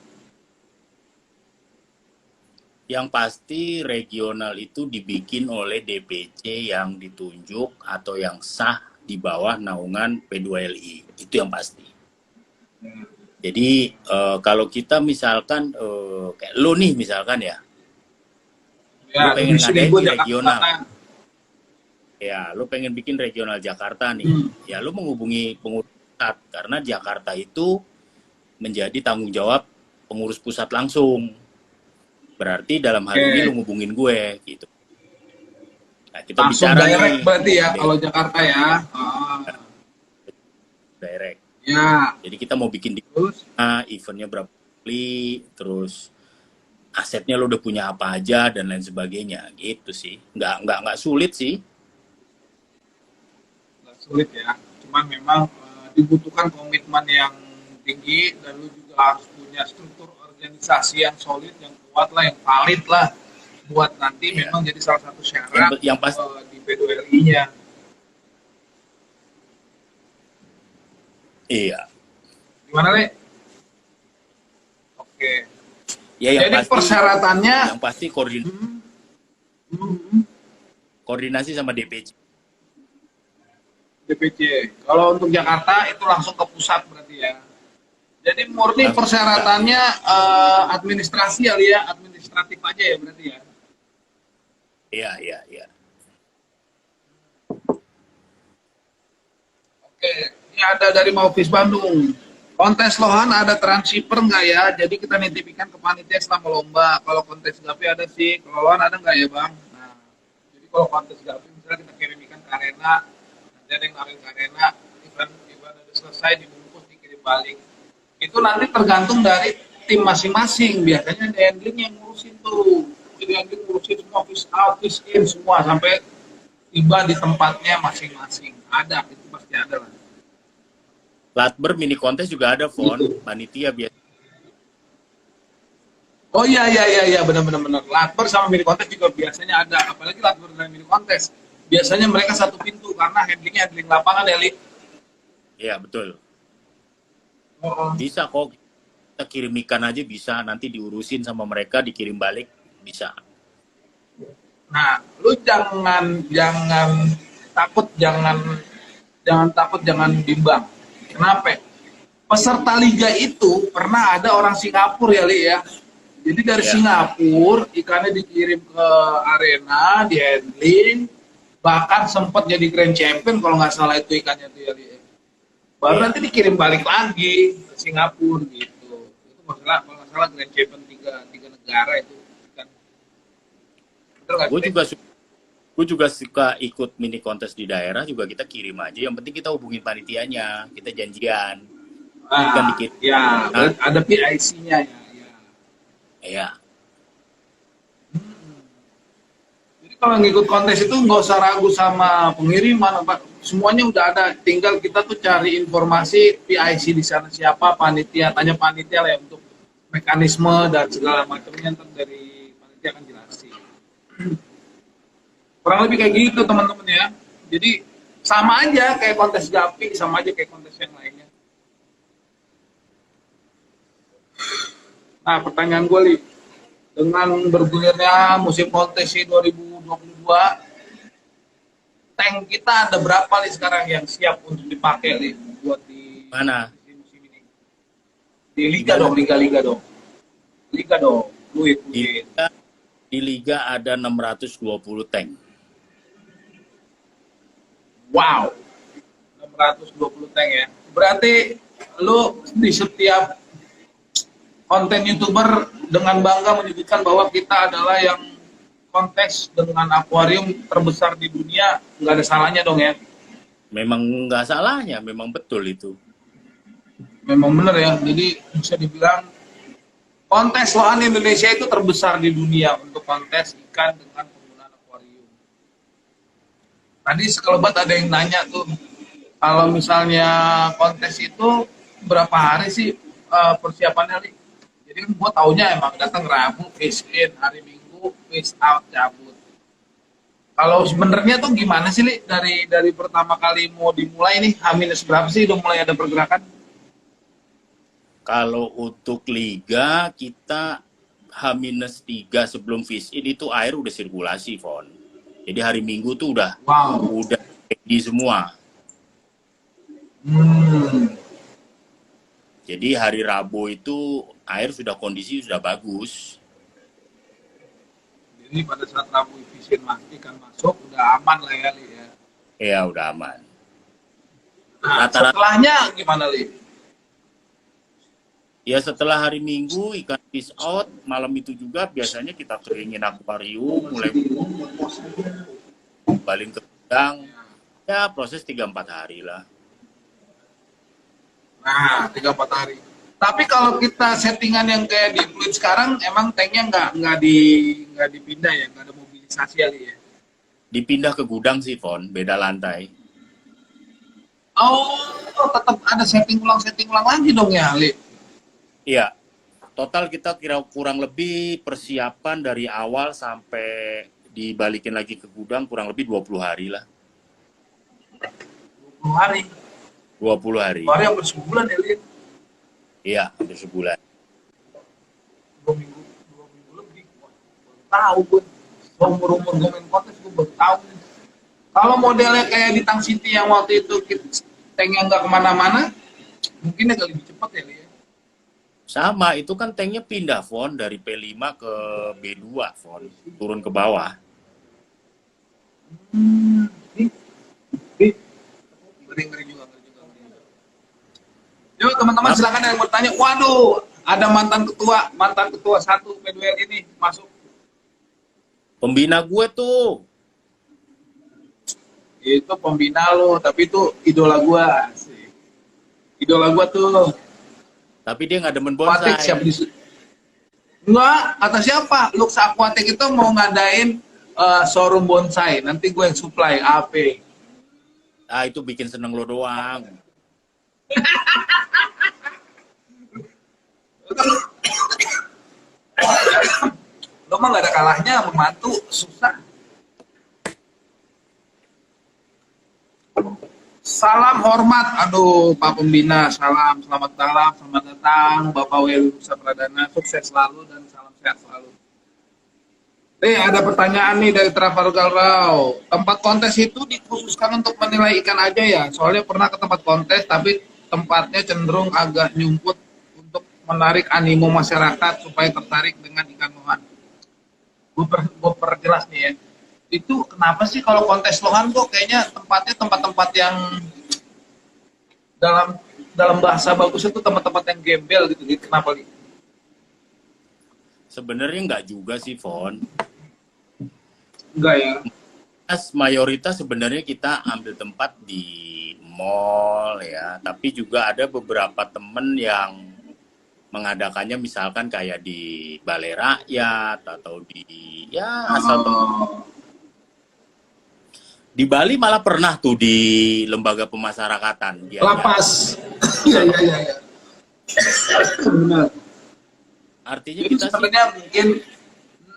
Yang pasti regional itu dibikin oleh DPC yang ditunjuk atau yang sah di bawah naungan P2LI. Itu yang pasti. Jadi kalau kita misalkan kayak lo nih misalkan ya, Ya, lo pengen ngadain di Jakarta. regional. Ya, lo pengen bikin regional Jakarta nih. Ya, lo menghubungi pengurus pusat karena Jakarta itu menjadi tanggung jawab pengurus pusat langsung. Berarti dalam hal ini lo ngubungin gue gitu. Nah, kita langsung bicara direct nih, berarti ya kalau Jakarta ya. Direct. Ya. Jadi kita mau bikin di eventnya berapa kali, terus asetnya lo udah punya apa aja dan lain sebagainya gitu sih. Nggak sulit sih. Nggak sulit ya. Cuman memang dibutuhkan komitmen yang tinggi dan lu juga harus punya struktur organisasi yang solid, yang kuat lah, yang valid lah buat nanti memang jadi salah satu syarat yang pasti di P2LI-nya. Iya. Gimana, Le? Oke. Ya, yang jadi pasti, persyaratannya yang pasti koordinasi sama DPC. DPC. Kalau untuk Jakarta itu langsung ke pusat berarti ya. Jadi murni persyaratannya administrasi ya, Lia, administratif aja ya berarti ya. Iya. Oke, ini ada dari Maufis Bandung. Kontes Lohan ada transshipper nggak ya? Jadi kita nitipkan ke panitia selama lomba. Kalau kontes Gapi ada sih. Kalau Lohan ada nggak ya bang? Nah, jadi kalau kontes Gapi misalnya kita kirim ikan ke arena, nanti ada yang narik ke arena, event udah selesai dibungkus dikirim balik. Itu nanti tergantung dari tim masing-masing. Biasanya ada handling yang ngurusin tuh. Jadi handling ngurusin semua fish out, fish in semua sampai tiba di tempatnya masing-masing. Ada, itu pasti ada lah. Latber mini kontes juga ada, Fon. Panitia biasa. Oh iya benar. Latber sama mini kontes juga biasanya ada. Apalagi Latber dan mini kontes. Biasanya mereka satu pintu karena handlingnya handling lapangan ya, Li. Iya, betul. Bisa kok, kita kirim ikan aja bisa, nanti diurusin sama mereka, dikirim balik, bisa. Nah, lu jangan takut, jangan bimbang. Kenapa? Peserta liga itu pernah ada orang Singapura ya, Li ya. Jadi dari Singapura ikannya dikirim ke arena, di handling, bahkan sempat jadi grand champion kalau nggak salah itu ikannya tuh ya, Li. Baru nanti dikirim balik lagi ke Singapura gitu. Itu masalah kalau nggak salah grand champion tiga negara itu kan. Gue juga suka ikut mini kontes di daerah, juga kita kirim aja. Yang penting kita hubungin panitianya, kita janjian. Ada PIC-nya ya. Ya, Jadi kalau ngikut kontes itu nggak usah ragu sama pengiriman, apa. Semuanya udah ada. Tinggal kita tuh cari informasi PIC di sana siapa, panitia, tanya panitia lah ya untuk mekanisme dan segala macamnya ntar dari panitia akan jelasin. Kurang lebih kayak gitu teman-teman ya. Jadi sama aja kayak kontes Gapi, sama aja kayak kontes yang lainnya. Nah, pertanyaan gue, Li, dengan bergulirnya musim MotoGP 2022, tank kita ada berapa nih sekarang yang siap untuk dipakai nih buat di mana? musim ini? Di liga dong, liga dong. Liga dong. Fluid. Di liga ada 620 tank. Wow. 620 tank ya. Berarti lu di setiap konten YouTuber dengan bangga menyebutkan bahwa kita adalah yang kontes dengan akuarium terbesar di dunia, nggak ada salahnya dong ya. Memang nggak salahnya, memang betul itu. Memang benar ya, jadi bisa dibilang kontes lohan Indonesia itu terbesar di dunia untuk kontes ikan dengan penggunaan akuarium. Tadi sekelebat ada yang nanya tuh, kalau misalnya kontes itu berapa hari sih persiapannya, Li? Jadi kan gue taunya emang datang Rabu, fish in, hari Minggu, fish out, cabut. Kalau sebenarnya tuh gimana sih, Li? Dari pertama kali mau dimulai nih, H- berapa sih udah mulai ada pergerakan? Kalau untuk liga kita H-3 sebelum fish in itu air udah sirkulasi, Fon. Jadi hari Minggu tuh udah Wow. ready semua. Hmm. Jadi hari Rabu itu air sudah kondisi sudah bagus. Jadi pada saat Rabu efisien ikan masuk, udah aman lah ya, Li ya. Ya udah aman. Nah, Rata-rata setelahnya gimana, Li? ya setelah hari Minggu ikan fish out, malam itu juga biasanya kita keringin akuarium, mulai baling ke gudang. Ya proses 3-4 hari lah. Nah, 3-4 hari. Tapi kalau kita settingan yang kayak di Fluid sekarang, emang tanknya nggak dipindah ya, nggak ada mobilisasi ya, Li ya. Dipindah ke gudang sih, Fon, beda lantai. Oh, tetap ada setting ulang lagi dong ya, Li. Iya, total kita kira kurang lebih persiapan dari awal sampai dibalikin lagi ke gudang kurang lebih 20 hari lah. 20 hari. 20 hari. 20 hari hampir sebulan ya, Li. Iya, hampir sebulan. 2 minggu lebih. Wah, baru tahu gue. Umur-umur gue main kontes gue baru tahu. Kalau modelnya kayak di Tang City yang waktu itu tanknya nggak kemana-mana, mungkin agak lebih cepat ya, Li. Sama, itu kan tanknya pindah, Fon, dari P5 ke B2, Fon. Turun ke bawah. Ngeri juga. Yuk teman-teman silakan yang bertanya. Waduh, ada mantan ketua 1 P2L ini masuk. Pembina gue tuh. Itu pembina lo, tapi itu idola gua. Idola gua tuh. Tapi dia nggak demen Aquatic bonsai. siap di Enggak, kata siapa? Lux Aquatic itu mau ngadain showroom bonsai. Nanti gue yang supply AP. Ah, itu bikin seneng lo doang. Lo mah gak ada kalahnya, membantu susah. Salam hormat, aduh Pak Pembina, selamat datang Bapak Weli Nusa Pradana, sukses selalu dan salam sehat selalu. Ada pertanyaan nih dari Trafalgar Rau. Tempat kontes itu dikhususkan untuk menilai ikan aja ya? Soalnya pernah ke tempat kontes, tapi tempatnya cenderung agak nyumput untuk menarik animo masyarakat supaya tertarik dengan ikan lohan. Gue perjelas nih ya. Itu kenapa sih kalau kontes lohan tuh kayaknya tempatnya tempat-tempat yang dalam bahasa bagus itu tempat-tempat yang gembel gitu. Kenapa nih? Sebenarnya nggak juga sih, Fon. Enggak ya. Mayoritas sebenarnya kita ambil tempat di mall ya, tapi juga ada beberapa temen yang mengadakannya misalkan kayak di Balai Rakyat atau di ya asal di Bali malah pernah tuh di lembaga pemasyarakatan dia Lapas. Iya, iya, iya. Ya. Benar. artinya Jadi kita sih sebenarnya mungkin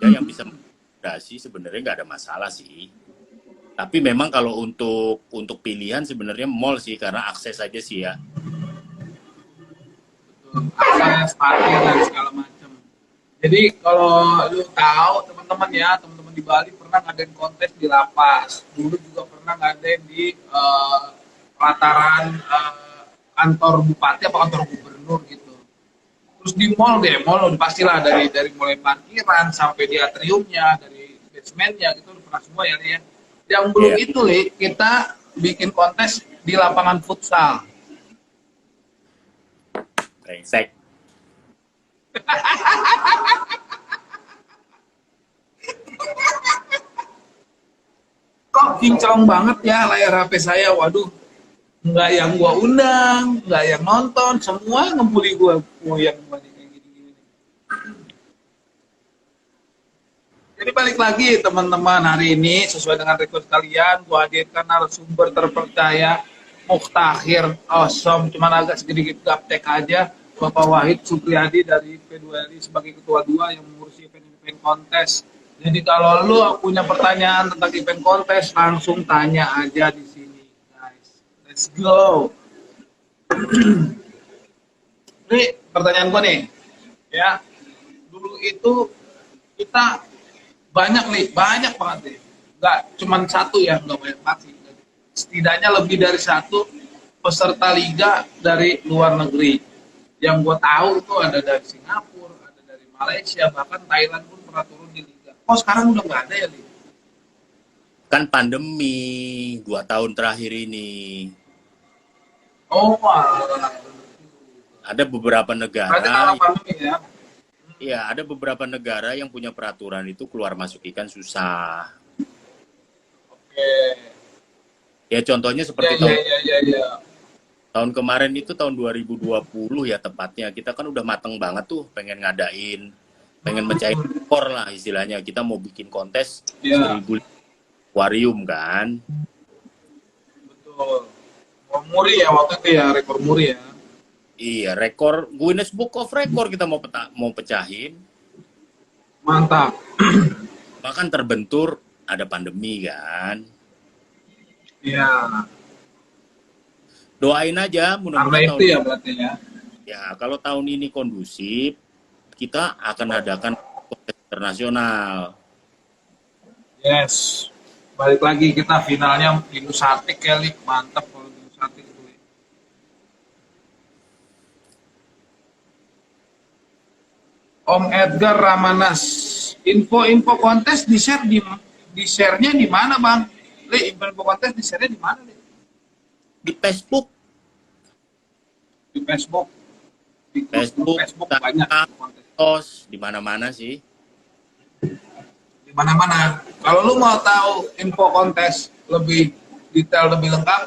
ya, yang bisa mengakomodasi sebenarnya nggak ada masalah sih. Tapi memang kalau untuk pilihan sebenarnya mall sih karena akses aja sih ya. akses parkir dan segala macam. Jadi kalau lu tahu teman-teman ya, teman-teman di Bali pernah ngadain kontes di lapas. Dulu juga pernah ngadain di pelataran kantor bupati apa kantor gubernur gitu. Terus di mall deh, mall udah pastilah dari mulai parkiran sampai di atriumnya, dari basementnya gitu udah pernah semua ya, Li, ya. Yang belum Iya. itu, Li, kita bikin kontes di lapangan futsal. Brengsek. Kok kinclong banget ya layar HP saya, waduh. Nggak yang gua undang, nggak yang nonton, semua ngebully gua. Yang gua nih, kayak gini-gini. Jadi balik lagi teman-teman, hari ini sesuai dengan request kalian, gua hadirkan narasumber terpercaya, Mukhtakhir, awesome, cuman agak sedikit gaptek aja, Bapak Wahid Supriyadi dari P2LI sebagai ketua 2 yang mengurusi event-event kontes. Jadi kalau lu punya pertanyaan tentang event kontes, langsung tanya aja di sini, guys. Let's go. Ini pertanyaan gua nih, ya. Dulu itu kita banyak banget nih. Nggak cuma satu ya, nggak banyak banget sih. Setidaknya lebih dari satu peserta liga dari luar negeri. Yang gue tahu itu ada dari Singapura, ada dari Malaysia, bahkan Thailand pun pernah turun di liga. Oh sekarang udah nggak ada ya, Li? Kan pandemi 2 tahun terakhir ini. Oh, alah. Ada beberapa Berarti negara, karena pandemi ya? ya ada beberapa negara yang punya peraturan itu keluar masuk ikan susah. Oke. Ya contohnya Ya, seperti ya, ya, ya, ya. tahun kemarin itu tahun 2020 ya tepatnya. Kita kan udah mateng banget tuh pengen ngadain, pengen mencair rekor lah istilahnya. Kita mau bikin kontes Ya. 1000 akuarium kan. Betul. Oh, muri ya waktu itu ya, rekor muri ya. Iya, rekor Guinness Book of Record kita mau pecahin. Mantap. Bahkan terbentur ada pandemi kan. Iya. Doain aja Karena mudah-mudahan itu tahun ya berarti ya. ya kalau tahun ini kondusif kita akan adakan kontes internasional. Yes. Balik lagi kita finalnya di Nusatik ya, Lik. Mantap kalau di Nusatik itu. Lik. Om Edgar Ramanas. Info-info kontes di share-nya di mana, Bang? Li, info kontes di share-nya di mana, Li? Di Facebook, Di Facebook. Di Facebook, Facebook banyak kontes. tos di mana-mana sih. Di mana-mana. Kalau lu mau tahu info kontes lebih detail, lebih lengkap,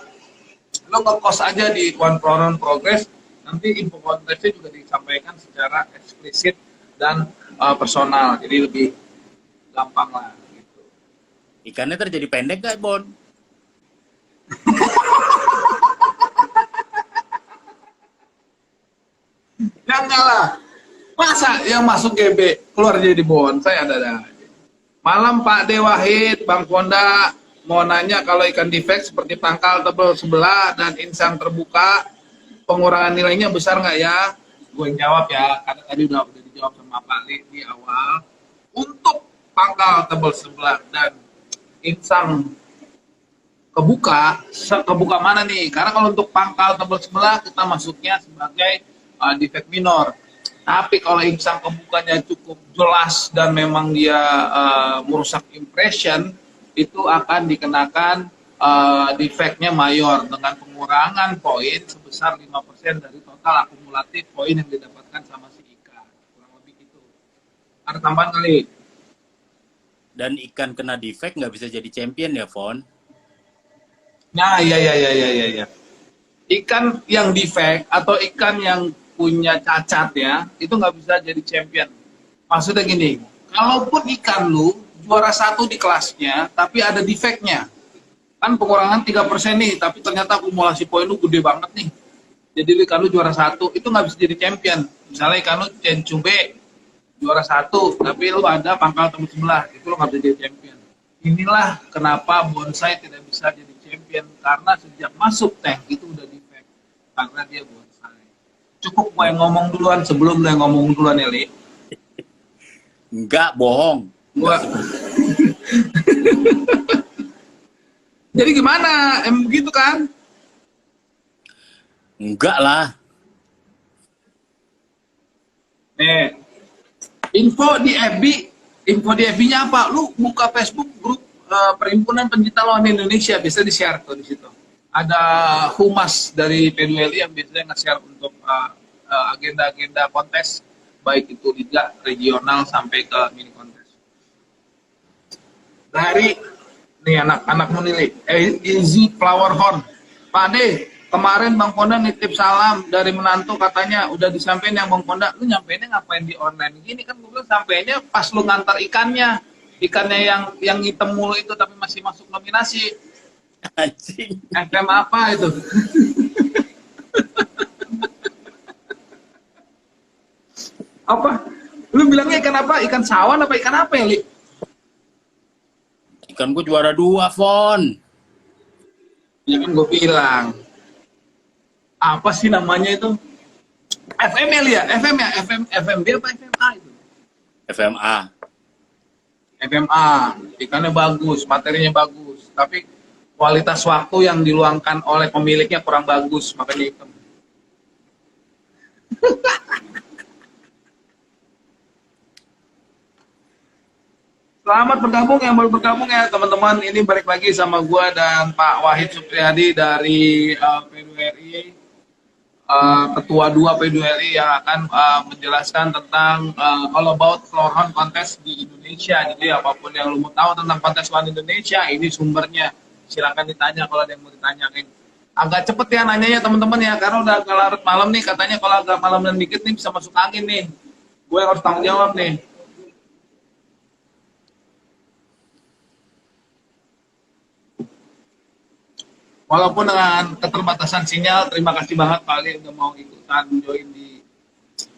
lu ngekos aja di One Pro Progress. Nanti info kontesnya juga disampaikan secara eksplisit dan personal. Jadi lebih gampang lah. Gitu. Ikannya terjadi pendek gak, Bon? Jangan lah. Masa yang masuk GB keluar jadi bonsai ada. Malam Pak De Wahid, Bang Ponda mau nanya kalau ikan defect seperti pangkal tebal sebelah dan insang terbuka, pengurangan nilainya besar nggak ya? Gue yang jawab ya, karena tadi udah dijawab sama Pak Li di awal. Untuk pangkal tebal sebelah dan insang kebuka mana nih? Karena kalau untuk pangkal tebal sebelah kita masuknya sebagai defect minor. Tapi kalau insang kebukanya cukup jelas dan memang dia merusak impression, itu akan dikenakan defectnya mayor dengan pengurangan poin sebesar 5% dari total akumulatif poin yang didapatkan sama si ikan. Kurang lebih gitu. Ada tambahan kali? Dan ikan kena defect nggak bisa jadi champion ya, Von? Nah, iya. Ikan yang defect atau ikan yang punya cacat ya, itu nggak bisa jadi champion. Maksudnya gini, kalaupun ikan lu juara 1 di kelasnya, tapi ada defeknya, kan pengurangan 3% nih, tapi ternyata akumulasi poin lu gede banget nih. Jadi ikan lu juara 1, itu nggak bisa jadi champion. Misalnya ikan lu cencube juara 1, tapi lu ada pangkal tembus sebelah, itu lu nggak bisa jadi champion. Inilah kenapa bonsai tidak bisa jadi champion, karena sejak masuk tank itu udah defect, karena dia bonsai. Cukup gue yang ngomong duluan sebelum lu yang ngomong duluan ya, Li. Enggak, bohong. Gua... Jadi gimana? Emang begitu kan? Enggak lah. Info di FB-nya apa? Lu buka Facebook grup Perhimpunan Pencinta Lawan Indonesia, bisa di-share tuh di situ. Ada humas dari P2LI yang biasanya nge-share untuk agenda-agenda kontes, baik itu liga, regional sampai ke mini kontes. Dari nih anak-anakmu nih, Easy Flower Horn. Pak Ade, kemarin Bang Ponda nitip salam dari menantu, katanya udah disampaikan yang Bang Ponda. Lu nyampeinnya ngapain di online gini? Kan gue bilang sampainya pas lu ngantar ikannya yang hitam mulu itu tapi masih masuk nominasi. Anjing. FM apa itu? Apa? Lu bilangnya ikan apa? Ikan sawan apa ikan apa ya, Li? Ikan gue juara 2, Fon. Ya kan gue bilang. Apa sih namanya itu? FML ya? FMB apa FMA itu? FMA. FMA. Ikannya bagus, materinya bagus. Tapi kualitas waktu yang diluangkan oleh pemiliknya kurang bagus, makanya hitam. Selamat bergabung yang baru bergabung ya teman-teman. Ini balik lagi sama gua dan Pak Wahid Supriyadi dari P2RI, Ketua 2 P2RI yang akan menjelaskan tentang all about flower horn contest di Indonesia. Jadi apapun yang lu mau tahu tentang kontes one Indonesia, ini sumbernya. Silakan ditanya kalau ada yang mau ditanyain. Agak cepet ya nanyanya teman-teman ya, karena udah agak larut malam nih. Katanya kalau agak malam dan dikit nih bisa masuk angin nih. Gue harus tanggung jawab nih. Walaupun dengan keterbatasan sinyal, terima kasih banget Pak Ali udah mau ikutan join di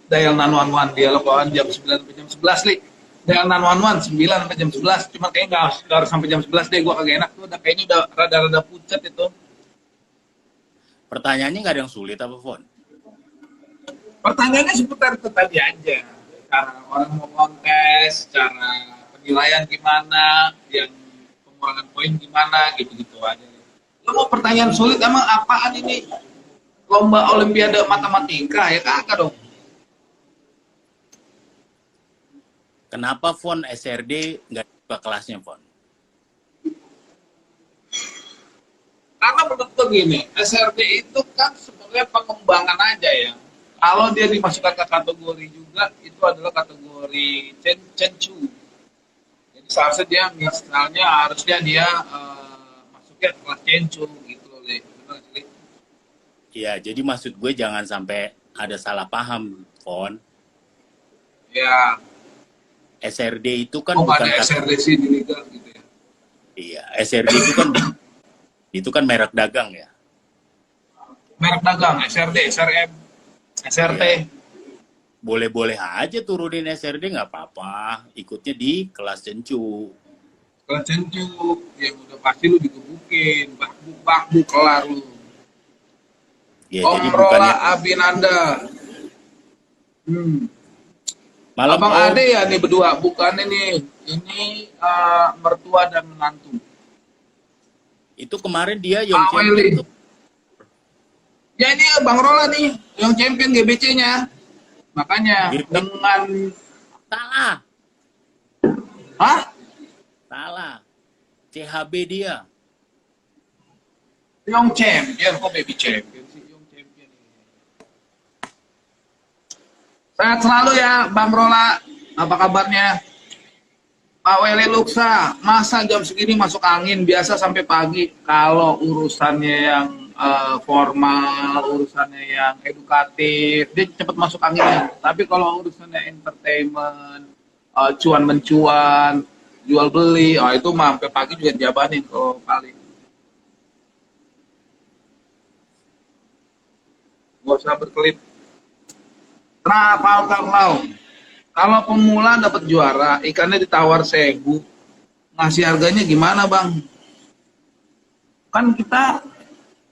Dial 911 dialog kawan jam 9 sampai jam 11 Li. Dial 911 9 sampai jam 11, cuma kayaknya nggak harus sampai jam 11 deh, gua kagak enak tuh, kayaknya udah rada-rada pucat itu. Pertanyaannya nggak ada yang sulit apa, Fon? Pertanyaannya seputar itu tadi aja. Cara orang mau kontes, cara penilaian gimana, yang pengurangan poin gimana, gitu-gitu aja. Lo mau pertanyaan sulit, emang apaan ini? Lomba Olimpiade Matematika ya kagak dong. Kenapa Fon SRD nggak buka kelasnya, Fon? Karena menurut gue gini, SRD itu kan sebenarnya pengembangan aja ya. Kalau dia dimasukkan ke kategori juga, itu adalah kategori Cencu. Jadi seharusnya dia misalnya harusnya dia masuknya ke kelas Cencu gitu loh, Le. Benar sih, Le? Iya, jadi maksud gue jangan sampai ada salah paham, Fon. Ya. SRD itu kan bukan bukan ada SRD sih di liga gitu ya. Iya, SRD itu kan merek dagang ya. Merek dagang, SRD, SRM, SRT. Iya. Boleh-boleh aja turunin SRD nggak apa-apa, ikutnya di kelas Cencu. Kelas Cencu, yang udah pasti lu digebukin, bakbuk kelar lu. Ya, Om jadi Rola bukannya Abinanda. malam Abang Om. Ade ya nih berdua, bukan ini mertua dan menantu. Itu kemarin dia Pak yang Weli. champion tuh. Ya ini Bang Rola nih, yang champion GBC-nya. Makanya Gitu. dengan Salah. hah? Salah. CHB dia. Yang champion, kok baby champion sih? Yang champion. Sehat selalu ya Bang Rola, apa kabarnya? Pak Weli Luksa, masa jam segini masuk angin, biasa sampai pagi. Kalau urusannya yang formal, urusannya yang edukatif, dia cepat masuk angin. Tapi kalau urusannya entertainment, cuan mencuan, jual beli, itu mah sampai pagi juga dijabanin kalau paling. Gak usah berkelit. Kalau pemula dapat juara, ikannya ditawar 1.000, ngasih harganya gimana bang? Kan kita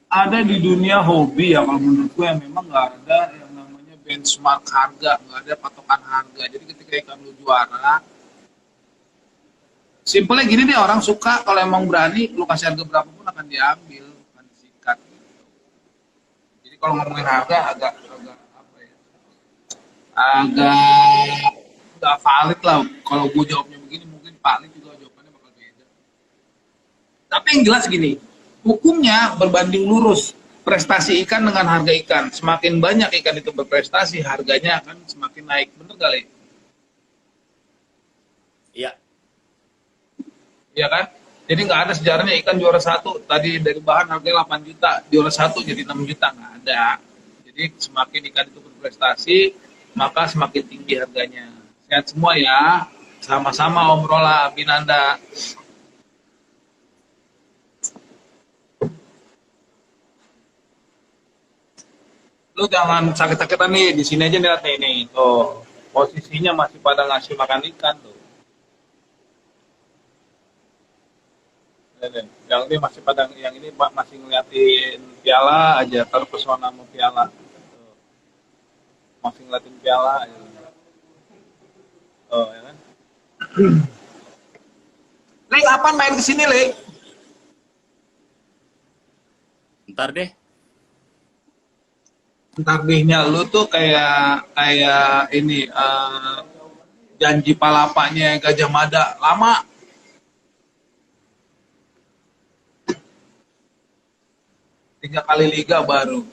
ada di dunia hobi ya, kalau menurut gue yang memang nggak ada yang namanya benchmark harga, nggak ada patokan harga. Jadi ketika ikan lu juara, simpelnya gini deh, orang suka kalau emang berani, lu kasih harga berapapun akan diambil, akan disikat. Jadi kalau ngomongin harga agak apa ya? Agak nggak valid lah. Kalau gue jawabnya begini, mungkin Pak Ali juga jawabannya bakal beda. Tapi yang jelas gini, hukumnya berbanding lurus. Prestasi ikan dengan harga ikan. Semakin banyak ikan itu berprestasi, harganya akan semakin naik. Bener kali? Iya. Iya kan? Jadi nggak ada sejarahnya ikan juara 1, tadi dari bahan harganya 8 juta, juara 1 jadi 6 juta. Nggak ada. Jadi semakin ikan itu berprestasi, maka semakin tinggi harganya. Sehat semua ya. Sama-sama Om Rola, Binanda. Lu jangan sakit-sakitan nih, di sini aja lihat nih. Tuh, posisinya masih pada ngasih makan ikan tuh. Yang ini masih pada, yang ini masih ngeliatin piala aja, terpesona sama piala. Tuh. Masih ngeliatin piala aja. Oh, ya kan? Le, kapan main kesini, Le? Ntar deh. Ntar dehnya lu tuh kayak ini, janji palapanya Gajah Mada. Lama. Tiga kali liga baru.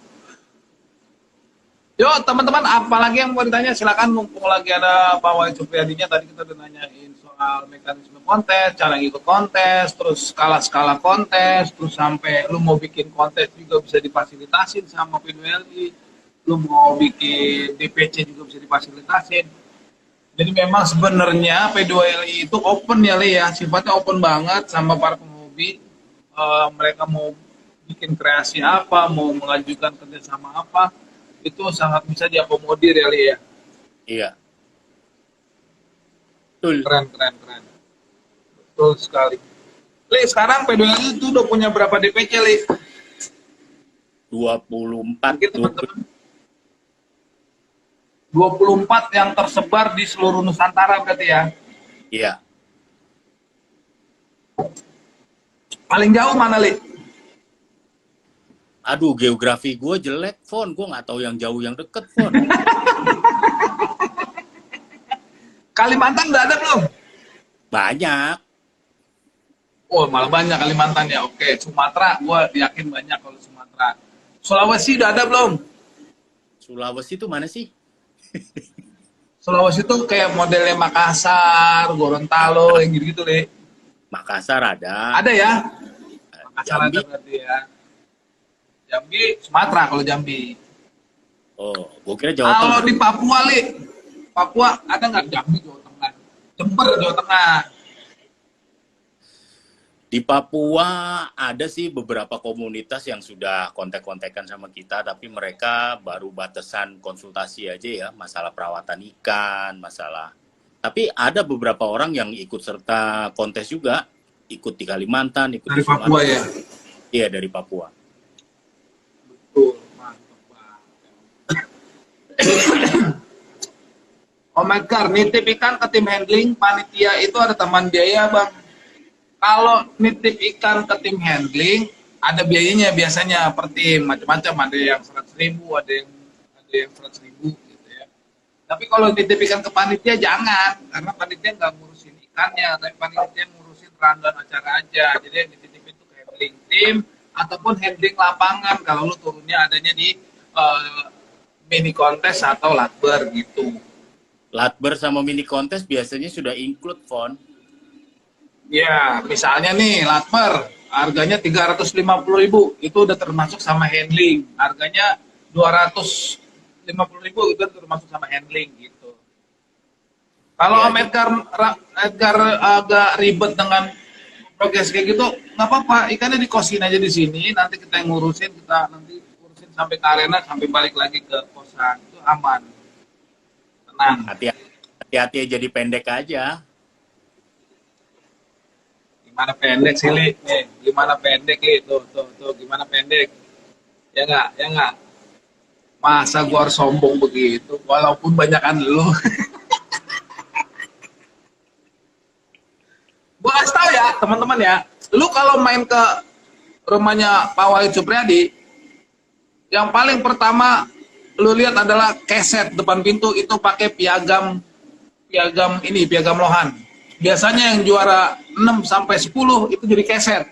Yo teman-teman, apalagi yang mau ditanya silakan, mumpung lagi ada Pak Wahid Supriyadinya. Tadi kita udah nanyain soal mekanisme kontes, cara ngikut kontes, terus skala-skala kontes, terus sampai lu mau bikin kontes juga bisa difasilitasin sama P2LI, lu mau bikin DPC juga bisa difasilitasin. Jadi memang sebenarnya P2LI itu open ya, Le, ya, sifatnya open banget sama para penghobi. Mereka mau bikin kreasi apa, mau mengajukan kerjasama apa, itu sangat bisa diakomodir ya, Le, ya. Iya. Betul. Keren. Betul sekali. Le, sekarang P2LI itu udah punya berapa DPC, Le? 24. Mungkin teman-teman 24 yang tersebar di seluruh Nusantara berarti ya? Iya. Paling jauh mana, Le? Aduh, geografi gue jelek, Fon. Gue nggak tahu yang jauh yang deket, Fon. Kalimantan udah ada belum? Banyak. Oh, malah banyak Kalimantan ya. Oke, Sumatera, gue yakin banyak kalau Sumatera. Sulawesi udah ada belum? Sulawesi itu mana sih? Sulawesi itu kayak modelnya Makassar, Gorontalo, yang gitu-gitu, Le. Makassar ada. Ada ya? Makassar Jambi. ada berarti ya. Jambi, Sumatera kalau Jambi. Oh, gue kira Jawa Kalau Tengah. di Papua, Le, Papua ada nggak? Jambi, Jawa Tengah. Jember, Jawa Tengah. Di Papua ada sih beberapa komunitas yang sudah kontak-kontakan sama kita, tapi mereka baru batasan konsultasi aja ya, masalah perawatan ikan, masalah. Tapi ada beberapa orang yang ikut serta kontes juga, ikut di Kalimantan, ikut Dari di Sumatera. Papua ya? Iya, dari Papua. Betul, mantap banget. Om Edgar, nitip ikan ke tim handling, panitia itu ada tambahan biaya, Bang? Kalau nitip ikan ke tim handling, ada biayanya biasanya per tim, macam-macam. Ada yang 100.000, ada yang 100.000 gitu ya. Tapi kalau nitip ikan ke panitia jangan, karena panitia nggak ngurusin ikannya, tapi panitia ngurusin rundown acara aja. Jadi yang dititip itu ke handling tim ataupun handling lapangan. Kalau lu turunnya adanya di mini kontes atau latber gitu. Latber sama mini kontes biasanya sudah include, Fon. Ya, misalnya nih latber harganya 350.000, itu udah termasuk sama handling. Harganya 250.000 itu termasuk sama handling gitu. Kalau Ya, Om Edgar agak ribet dengan progres kayak gitu, nggak apa-apa, ikannya dikosin aja di sini, nanti kita yang ngurusin, kita nanti urusin sampai ke arena, sampai balik lagi ke kosan, itu aman, tenang. hati-hati jadi pendek aja. Gimana pendek sih, Li? Nih, gimana pendek, Li? Tuh, gimana pendek? Ya nggak? Masa gua harus sombong begitu, walaupun banyakan lu. Gua kasih tau ya, teman-teman ya, lu kalau main ke rumahnya Pak Wahid Supriyadi, yang paling pertama lu lihat adalah keset depan pintu itu pakai piagam piagam lohan. Biasanya yang juara 6 sampai 10 itu jadi keset.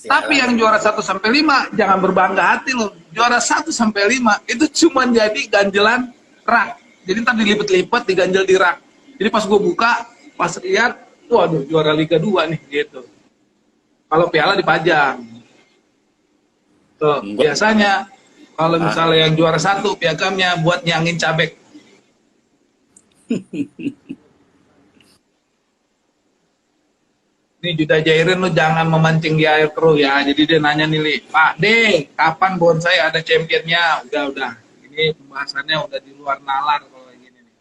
Tapi yang juara 1 sampai 5 jangan berbangga hati loh. Juara 1 sampai 5 itu cuma jadi ganjelan rak. Jadi ntar dilipet-lipet, diganjel di rak. Jadi pas gue buka, pas lihat, waduh juara Liga 2 nih gitu. Kalau piala dipajang. Tuh, biasanya kalau misalnya yang juara 1 piagamnya buat nyangin cabek. Nih Juda Jairin, lu jangan memancing di air keruh ya. Jadi dia nanya nih, Li, Pak D, kapan bonsai ada championnya? Udah. Ini pembahasannya udah di luar nalar kalau kayak gini nih.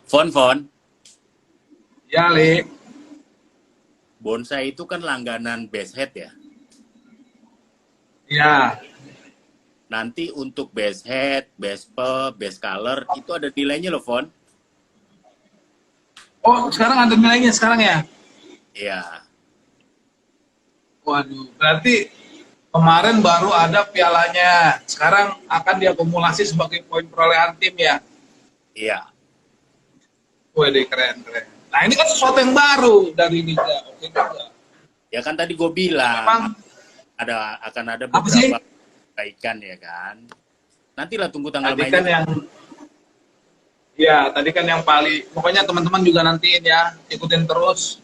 Fon. Ya, Li. Bonsai itu kan langganan base head ya. Ya. Nanti untuk base head, base pel, base color itu ada nilainya loh, Fon. Oh, sekarang ada nilainya sekarang ya? Iya. Waduh, berarti kemarin baru ada pialanya. Sekarang akan diakumulasi sebagai poin perolehan tim ya? Iya. Waduh, keren. Nah, ini kan sesuatu yang baru dari Liga. Oke juga. Ya kan tadi gue bilang Memang akan ada apa sih? beberapa perbaikan ya kan. Nantilah tunggu tanggal Tadi mainnya. kan yang tadi kan yang paling, pokoknya teman-teman juga nantiin ya, ikutin terus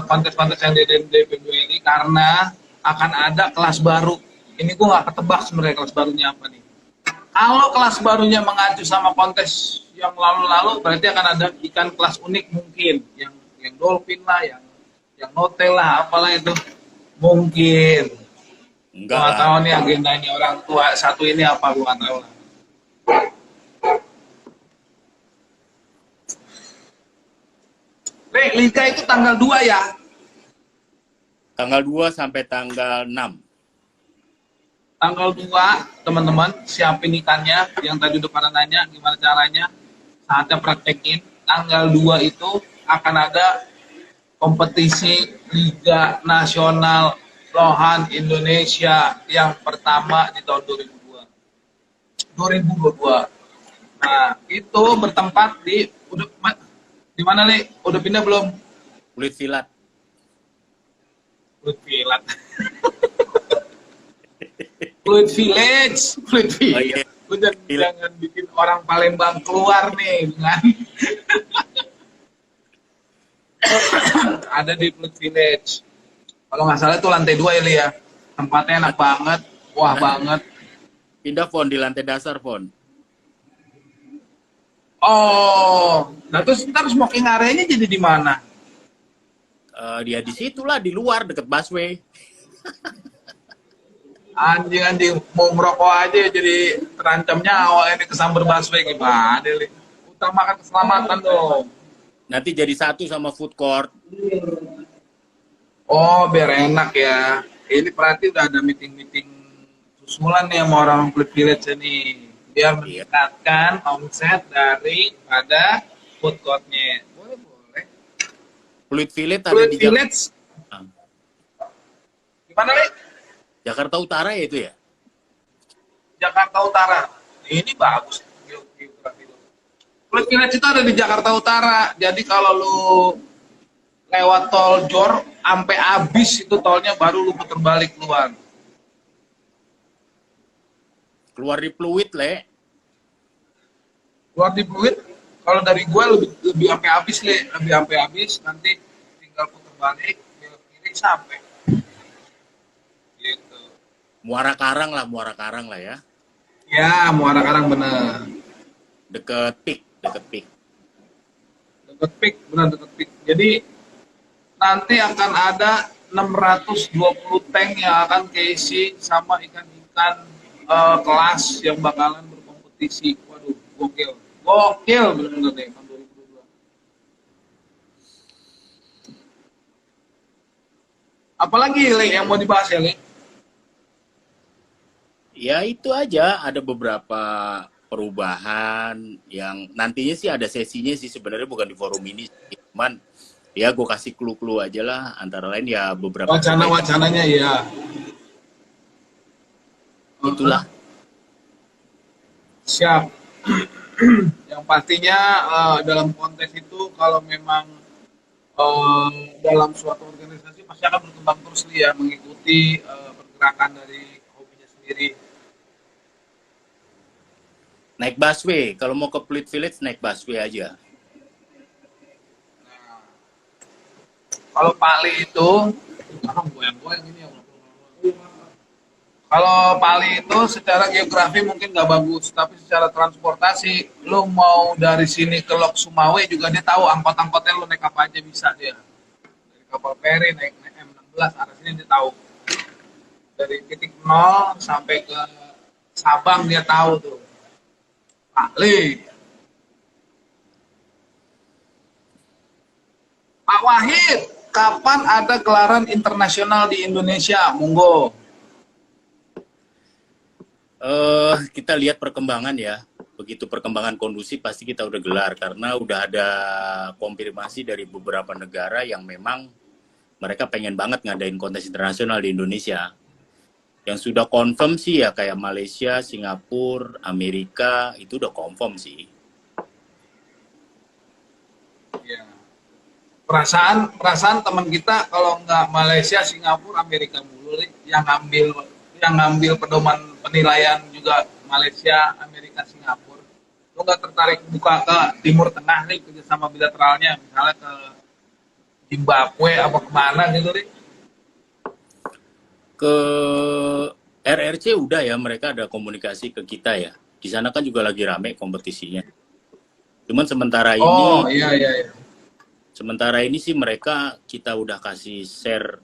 kontes-kontes yang di DPBWI karena akan ada kelas baru. Ini gue nggak ketebak sebenarnya kelas barunya apa nih. Kalau kelas barunya mengacu sama kontes yang lalu-lalu, berarti akan ada ikan kelas unik mungkin, yang dolphin lah, yang notel lah, apalah itu mungkin. Enggak Gua nggak lah. tahu nih agendanya orang tua satu ini apa, gue nggak tahu lah. Liga itu tanggal 2 ya? Tanggal 2 sampai tanggal 6. Tanggal 2, teman-teman, siapin ikannya. Yang tadi udah pada nanya gimana caranya. Saatnya praktekin. Tanggal 2 itu akan ada kompetisi Liga Nasional Lohan Indonesia yang pertama di tahun 2022. Nah, itu bertempat di mana, Li? Udah pindah belum? Kulit silat. Fluid Village. Fluid Village. Oh, iya. Lu jangan bikin orang Palembang keluar nih, kan? Ada di Fluid Village. Kalau nggak salah itu lantai 2 ya, Li ya. Tempatnya enak banget, wah banget. Pindah Fon di lantai dasar Fon. Oh, nah terus ntar smoking area-nya jadi di mana? Dia di situlah di luar deket busway. Anjing, mau ngerokok aja jadi terancam nyawa ini kesambar busway gimana, Li? Utamakan keselamatan dong. Nanti jadi satu sama food court. Oh, biar enak ya. Ini berarti udah ada meeting-meeting susulan nih sama orang Fluid Village ini. Biar meningkatkan omset daripada food court-nya. Boleh. Fluid Village ada Fluid di Village. Gimana, Li? Jakarta Utara ya itu ya? Jakarta Utara. Ini bagus. Fluid Village itu ada di Jakarta Utara. Jadi kalau lu lewat tol Jor, sampai habis itu tolnya baru lu putar balik keluar. Keluar di Fluid, Le. Keluar di Fluid, kalau dari gue lebih sampai habis, Le. Lebih sampai habis, nanti tinggal putar balik, belok kiri sampai. Muara Karang lah ya. Ya, Muara Karang bener. Deket PIK, deket PIK. Deket PIK, benar deket PIK. Jadi nanti akan ada 620 tank yang akan keisi sama ikan-ikan kelas yang bakalan berkompetisi. Waduh, gokil. Gokil bener-bener deh tahun 2022. Apalagi Le, yang mau dibahas ya, Le? Ya itu aja, ada beberapa perubahan yang nantinya sih ada sesinya sih, sebenarnya bukan di forum ini, cuman ya gue kasih clue-clue aja lah, antara lain ya beberapa Wacana-wacananya ya. itulah. Siap. Yang pastinya dalam kontes itu kalau memang dalam suatu organisasi pasti akan berkembang terus Li, ya, mengikuti pergerakan dari hobinya sendiri. Naik busway, kalau mau ke Fleet Village naik busway aja. Kalau Pali itu, goyang-goyang ini ya. Kalau Pali itu secara geografi mungkin nggak bagus, tapi secara transportasi, lo mau dari sini ke Lok Sumawe juga dia tahu angkot-angkotnya lo naik apa aja bisa dia. Dari kapal feri naik M16 arah sini dia tahu. Dari titik nol sampai ke Sabang dia tahu tuh. Pali. Pak Wahid, kapan ada gelaran internasional di Indonesia? Monggo. Kita lihat perkembangan ya. Begitu perkembangan kondusif pasti kita udah gelar, karena udah ada konfirmasi dari beberapa negara yang memang mereka pengen banget ngadain kontes internasional di Indonesia. Yang sudah confirm sih ya kayak Malaysia, Singapura, Amerika, itu udah confirm sih. Ya. Perasaan teman kita kalau nggak Malaysia, Singapura, Amerika mulu yang ngambil pedoman penilaian juga Malaysia, Amerika, Singapura. Lo nggak tertarik buka ke Timur Tengah nih kerjasama bilateralnya, misalnya ke Zimbabwe apa kemana gitu nih? Ke RRC udah ya, mereka ada komunikasi ke kita ya. Di sana kan juga lagi rame kompetisinya. Cuman sementara Oh ini, iya iya. Iya. sementara ini sih mereka kita udah kasih share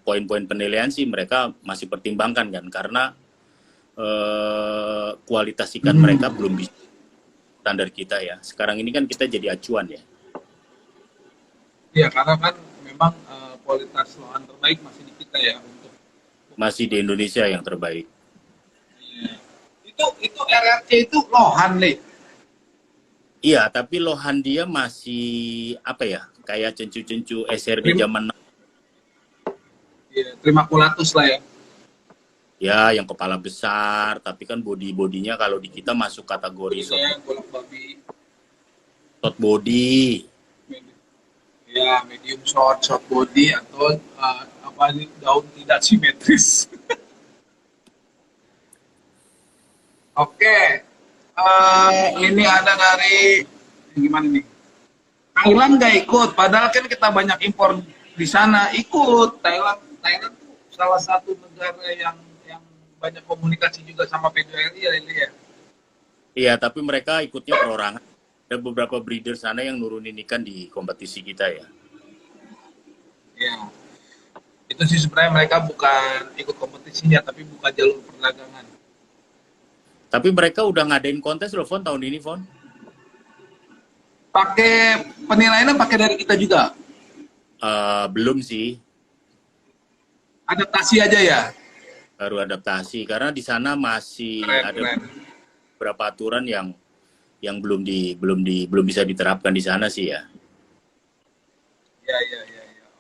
poin-poin penilaian sih, mereka masih pertimbangkan kan, karena kualitas ikan mereka belum bisa standar kita ya. Sekarang ini kan kita jadi acuan ya. Iya karena kan memang kualitas lohan terbaik masih di kita ya untuk. Masih di Indonesia yang terbaik. Iya. Itu RRC itu lohan nih. Iya, tapi lohan dia masih apa ya? Kayak cencu-cencu SRD zaman Iya, Trimaculatus lah ya. ya yang kepala besar, tapi kan bodinya kalau di kita masuk kategori Bodinya golok babi. short body. Ya, medium short body atau apa ini daun tidak simetris. Oke, ini ada dari gimana nih? Thailand nggak ikut, padahal kan kita banyak impor di sana. Ikut Thailand tuh salah satu negara yang banyak komunikasi juga sama PDRI ya ini ya. Iya, tapi mereka ikutnya perorangan. Ada beberapa breeder sana yang nurunin ikan di kompetisi kita ya. Ya, itu sih sebenarnya mereka bukan ikut kompetisinya, tapi buka jalur perdagangan. Tapi mereka udah ngadain kontes loh, Fon, tahun ini, Fon. Pakai penilaiannya pakai dari kita juga. Belum sih, Adaptasi aja ya. baru adaptasi. Karena di sana masih ada Keren. beberapa aturan yang belum bisa diterapkan di sana sih ya. Ya.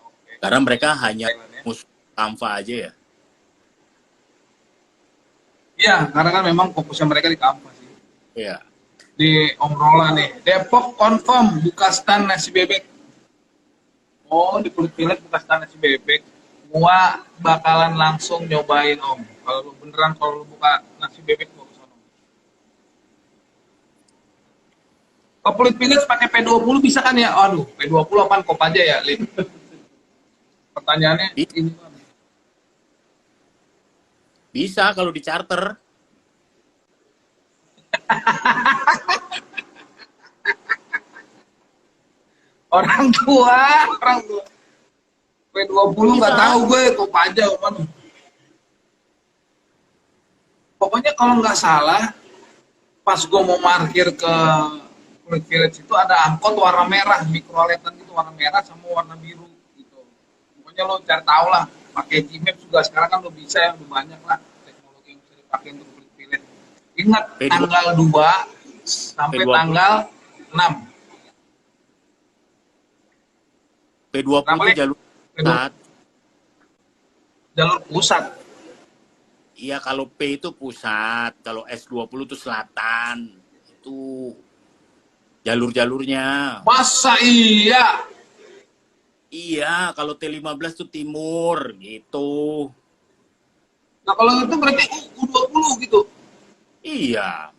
Oke. Karena mereka hanya Thailand ya. musuh Canva aja ya. Iya, karena kan memang fokusnya mereka di kampus sih. Iya. Di Om Rola nih. Depok confirm buka stand nasi bebek. Oh, di Kulit Pilet buka stand nasi bebek. Gua bakalan langsung nyobain Om. Kalau lu beneran kalau lu buka nasi bebek gua ke sono. Ke Kulit Pilet pakai P20 bisa kan ya? Aduh, P20 apaan kop aja ya, Lin? Pertanyaannya ini Bang. Bisa kalau di charter. Orang tua. P20 nggak Bisa. tahu gue, kok pajak mana. Pokoknya kalau nggak salah, pas gue mau parkir ke Kulit Village itu ada angkot warna merah, mikroletan gitu, warna merah sama warna biru gitu. Pokoknya lo cari tahu lah, pakai Gmaps juga sekarang kan lo bisa yang banyak lah teknologi yang bisa dipakai untuk Kulit Village. Ingat P2, tanggal 2 sampai P20, tanggal 6. P20 Kenapa itu nih? jalur pusat. Jalur pusat. Iya, kalau P itu pusat, kalau S20 itu selatan. Itu jalur-jalurnya. Masa iya? Iya, kalau T15 itu timur gitu. Nah kalau itu berarti U20 gitu. Iya,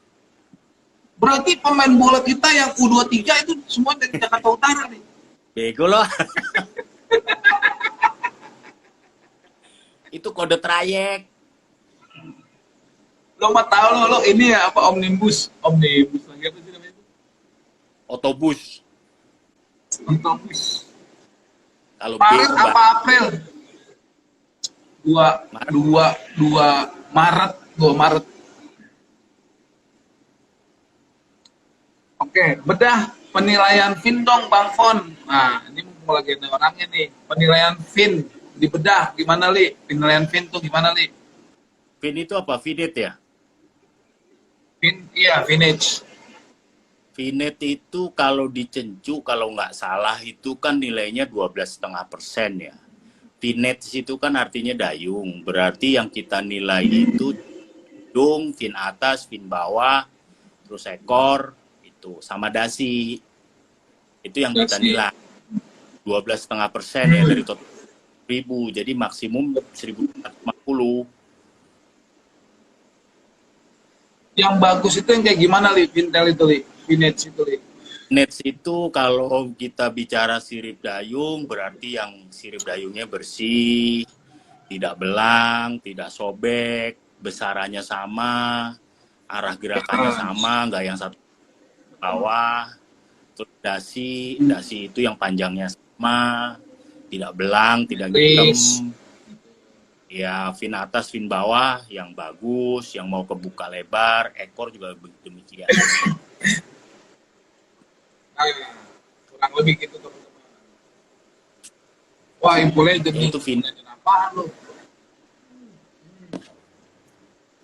Berarti pemain bola kita yang U23 itu semua dari Jakarta Utara nih. bego loh. Itu kode trayek, Lo mah tahu lo ini ya apa omnibus lagi apa sih namanya itu? otobus. Omnibus. Kalau B Maret itu apa April? Dua Maret. Oke, bedah penilaian Vin dong Bang Fon. Nah, ini mumpung lagi ada orangnya nih. Penilaian Vin dibedah gimana Li? Penilaian Vin tuh gimana Li? Vin itu apa? Vinet ya? Vin, iya vintage. Vinet itu kalau dicencu, kalau nggak salah itu kan nilainya 12,5% ya. Vinet itu kan artinya dayung. Berarti yang kita nilai itu dayung, fin atas, fin bawah, terus ekor, itu sama dasi. Itu yang kita Dasi. nilai 12,5% ya dari total 1.000. Jadi maksimum 1.450. Yang bagus itu yang kayak gimana Li? Vintel itu Li? Vintage itu Li? Nets itu kalau kita bicara sirip dayung berarti yang sirip dayungnya bersih, tidak belang, tidak sobek, besarannya sama, arah gerakannya sama, nggak yang satu bawah. Terus dasi itu yang panjangnya sama, tidak belang, tidak hitam. Ya, fin atas, fin bawah yang bagus, yang mau kebuka lebar, ekor juga demikian. Nah, kurang lebih gitu teman-teman. Wah, impulnya jadi Itu fin. apaan lo?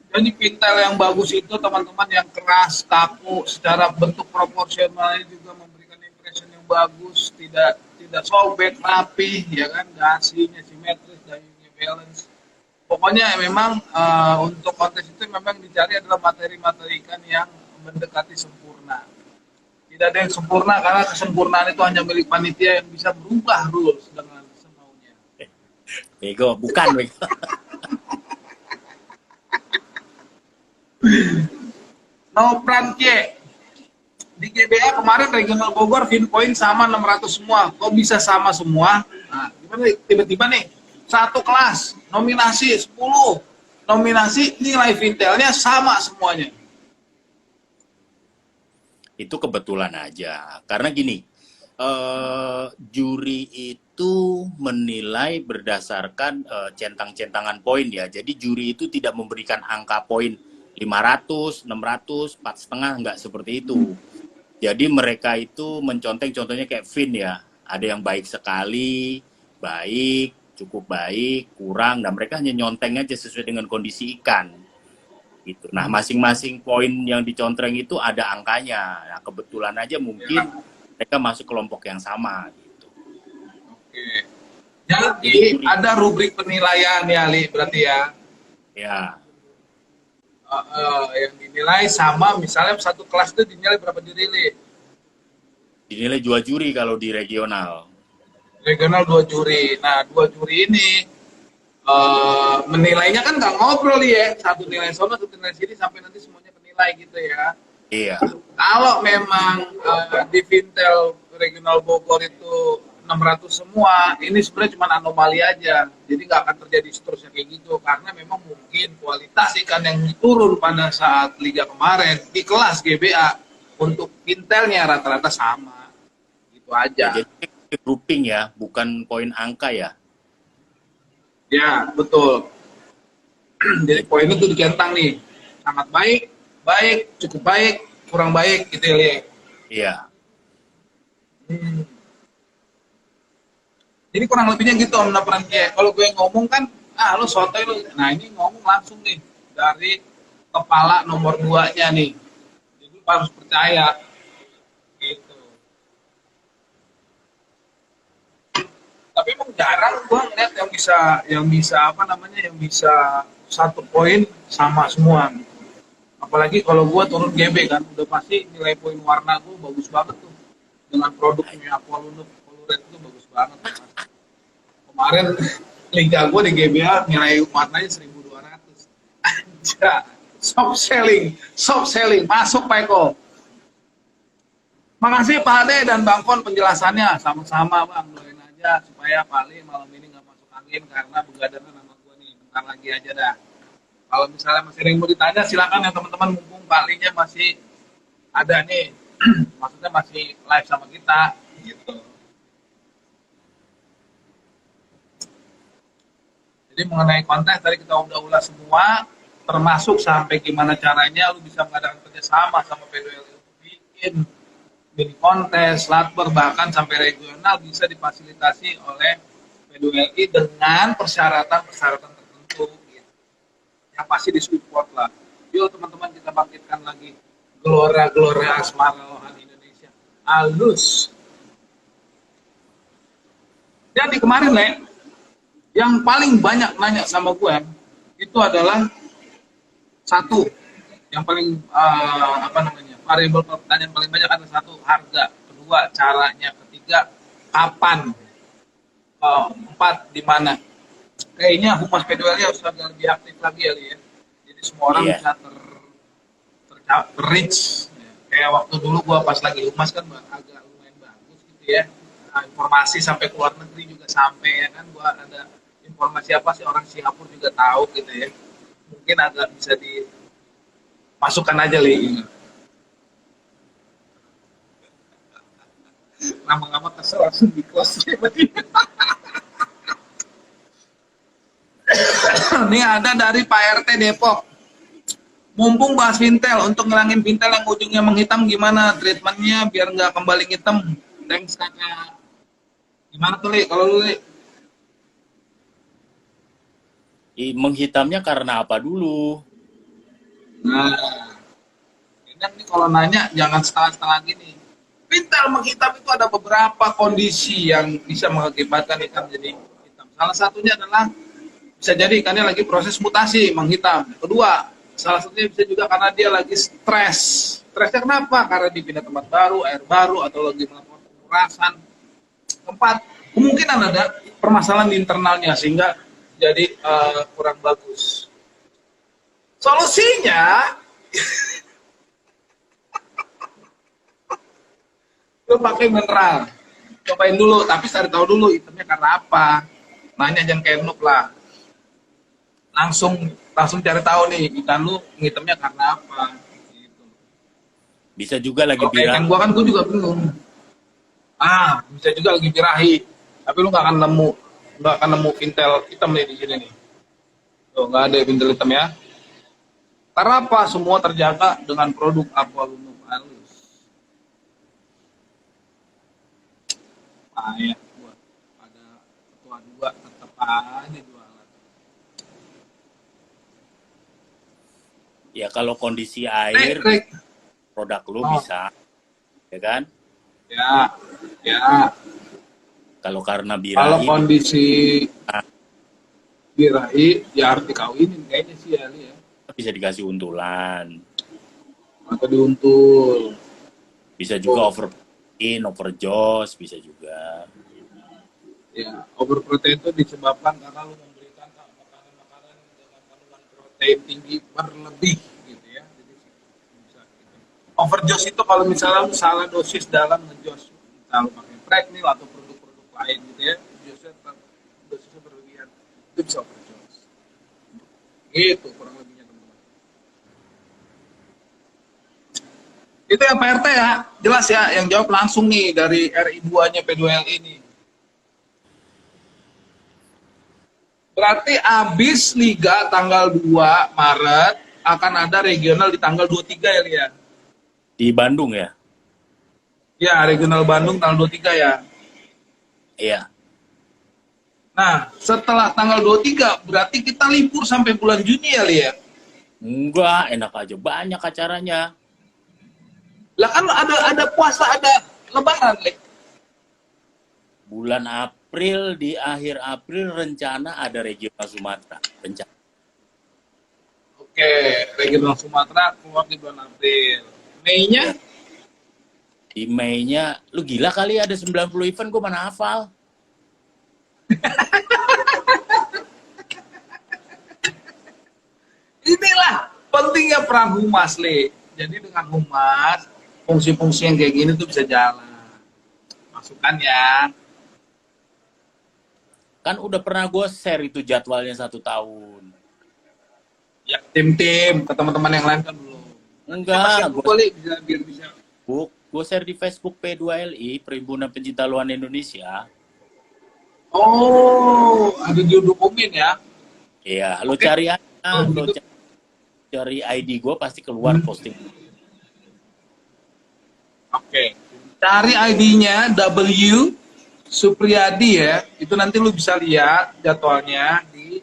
Jadi pintel yang bagus itu teman-teman yang keras, kaku, secara bentuk proporsionalnya juga memberikan impression yang bagus, tidak sobek, rapi, ya kan, dasinya simetris, dayungnya balance. Pokoknya memang untuk kontes itu memang dicari adalah materi-materi ikan yang mendekati sempurna. Tidak ada yang sempurna karena kesempurnaan itu hanya milik panitia yang bisa berubah rules dengan semaunya. Bego, bukan bego. No Prankie. Di GBA kemarin regional Bogor Finpoint sama 600 semua. Kok bisa sama semua? Nah, gimana tiba-tiba nih satu kelas nominasi 10 nominasi nilai Vintelnya sama semuanya. Itu kebetulan aja. Karena gini, juri itu menilai berdasarkan centang-centangan poin ya. Jadi juri itu tidak memberikan angka poin 500, 600, 4,5, enggak seperti itu. Jadi mereka itu menconteng contohnya kayak Vin ya. Ada yang baik sekali, baik, cukup baik, kurang, dan mereka hanya nyonteng aja sesuai dengan kondisi ikan. Gitu. Nah, masing-masing poin yang dicontreng itu ada angkanya. Nah, kebetulan aja mungkin mereka masuk kelompok yang sama. Gitu. Oke. Jadi ada rubrik penilaian ya, Li, berarti ya. Ya. Yang dinilai sama, misalnya satu kelas itu dinilai berapa juri, Li? Dinilai 2 juri kalau di regional. Regional 2 juri. Nah, 2 juri ini menilainya kan nggak ngobrol ya, satu nilai sono, satu nilai sini sampai nanti semuanya penilai gitu ya. Iya. Kalau memang di Vintel Regional Bogor itu 600 semua. Ini sebenarnya cuma anomali aja. Jadi nggak akan terjadi seterusnya kayak gitu. Karena memang mungkin kualitas ikan yang turun pada saat liga kemarin di kelas GBA untuk Intelnya rata-rata sama. Gitu Ya, aja. jadi grouping ya, bukan poin angka ya. Ya, betul. Jadi poin itu dicentang nih. Sangat baik, baik, cukup baik, kurang baik gitu ya, Li. Iya. Hmm. Jadi kurang lebihnya gitu Om Napranjaya. Kalau gue ngomong kan, lu sotoy lu. Nah ini ngomong langsung nih dari kepala nomor 2-nya nih. Jadi lu harus percaya gitu. Tapi emang jarang gue ngeliat yang bisa apa namanya, yang bisa 1 poin sama semua. Apalagi kalau gue turun GB kan, udah pasti nilai poin warna gue bagus banget tuh. Dengan produknya Aqualunuk, Colored itu bagus banget. Kemarin liga gue di GBA nilai warnanya 1.200. Aja, soft selling, masuk Pak Eko. Makasih Pak Ade dan Bang Kon penjelasannya, sama-sama Bang, doain aja supaya Pak Ali malam ini nggak masuk angin karena begadangan sama gue nih, bentar lagi aja dah. Kalau misalnya masih ada yang mau ditanya silakan ya teman-teman, mumpung Pak Ali-nya masih ada nih, maksudnya masih live sama kita gitu. Jadi mengenai konten tadi kita udah ulas semua, termasuk sampai gimana caranya lu bisa mengadakan kerjasama sama P2L untuk bikin mini kontes, latber, bahkan sampai regional bisa difasilitasi oleh P2LI dengan persyaratan-persyaratan tertentu. Gitu. Yang pasti disupport lah. Yuk teman-teman kita bangkitkan lagi gelora-gelora asmara rohani Indonesia. Halus. Jadi kemarin, Le, yang paling banyak nanya sama gue itu adalah satu, yang paling apa namanya, variabel pertanyaan paling banyak adalah satu, harga, kedua, caranya, ketiga, kapan, empat, di mana. Kayaknya Humas P2LI harus agak lebih aktif lagi ya. Jadi semua orang Iya. bisa reach. Kayak waktu dulu gua pas lagi Humas kan agak lumayan bagus gitu ya. Nah, informasi sampai ke luar negeri juga sampai ya kan, gua ada informasi apa sih orang Singapura juga tahu gitu ya. Mungkin agak bisa dimasukkan aja Li. Lama-lama kesel langsung di close. Ini ada dari Pak RT Depok. Mumpung bahas Vintel, untuk ngilangin Vintel yang ujungnya menghitam gimana treatmentnya biar nggak kembali hitam? Thanks kakak. Gimana tuh Li? Kalau lu Li? Menghitamnya karena apa dulu? Nah, ini kalau nanya jangan setengah-setengah gini. Vintel menghitam itu ada beberapa kondisi yang bisa mengakibatkan ikan jadi hitam. Salah satunya adalah bisa jadi ikannya lagi proses mutasi menghitam. Kedua, salah satunya bisa juga karena dia lagi stres. Stresnya kenapa? Karena dipindah tempat baru, air baru, atau lagi melakukan pemerasan. Keempat, kemungkinan ada permasalahan di internalnya sehingga jadi kurang bagus. Solusinya, lu pakai mineral. Cobain dulu, tapi cari tahu dulu hitamnya karena apa. Nanya jangan kayak noob lah. Langsung cari tahu nih ikan lu ngitemnya karena apa gitu. Bisa juga lagi Oke, ikan birah. gua juga bingung. Bisa juga lagi birahi, tapi lu nggak akan nemu Vintel hitam nih di sini nih. Tuh nggak ada Vintel hitam ya. Karena apa? Semua terjaga dengan produk Aqualunuk halus. Ya buat ada ketua dua tetap aja jualan. Ya kalau kondisi air, Rek. produk lu Oh. bisa, ya kan? Ya. Kalau karena Kalau birahi, kondisi birahi, ya harus dikawinin kayaknya sih ya, Li, ya. bisa dikasih untulan. Atau diuntul. Bisa juga overprotein, overjose, bisa juga. Ya, overprotein itu disebabkan karena lu memberikan makanan-makanan dengan kandungan protein tinggi berlebih gitu ya. Jadi bisa gitu. Overdose itu kalau misalnya lu salah dosis dalam ngejos, kalau pakai treadmill atau produk-produk lain bisa operasional. Itu kurang lebihnya teman-teman. Itu yang Pak RT ya, jelas ya, yang jawab langsung nih dari RI2-nya P2LI ini. Berarti habis Liga tanggal 2 Maret akan ada regional di tanggal 23 ya, Lia? Di Bandung ya? Ya, regional Bandung tanggal 23 ya. Iya. Nah, setelah tanggal 23 berarti kita libur sampai bulan Juni ya, Lia? Enggak, enak aja. Banyak acaranya. Lah kan ada puasa, ada lebaran, Lia. Bulan April, di akhir April rencana ada regional Sumatera. Rencana. Oke, regional Sumatera keluar di bulan April. Mei-nya? Di Mei-nya, lu gila kali ada 90 event, gue mana hafal. Inilah pentingnya peran humas, Le. Jadi dengan humas, fungsi-fungsi yang kayak gini tuh bisa jalan. Masukan ya. Kan udah pernah gue share itu jadwalnya 1 tahun. Ya, tim-tim, ke teman-teman yang lain kan belum. Enggak, Biar bisa. gue share di Facebook P2LI, Perhimpunan Pencinta Luar Indonesia. Oh, ada di dokumen ya. Iya, lo Oke. cari aja, Oh, lo begitu. cari ID gue pasti keluar posting. Oke. Cari ID-nya W Supriyadi ya. Itu nanti lu bisa lihat jadwalnya di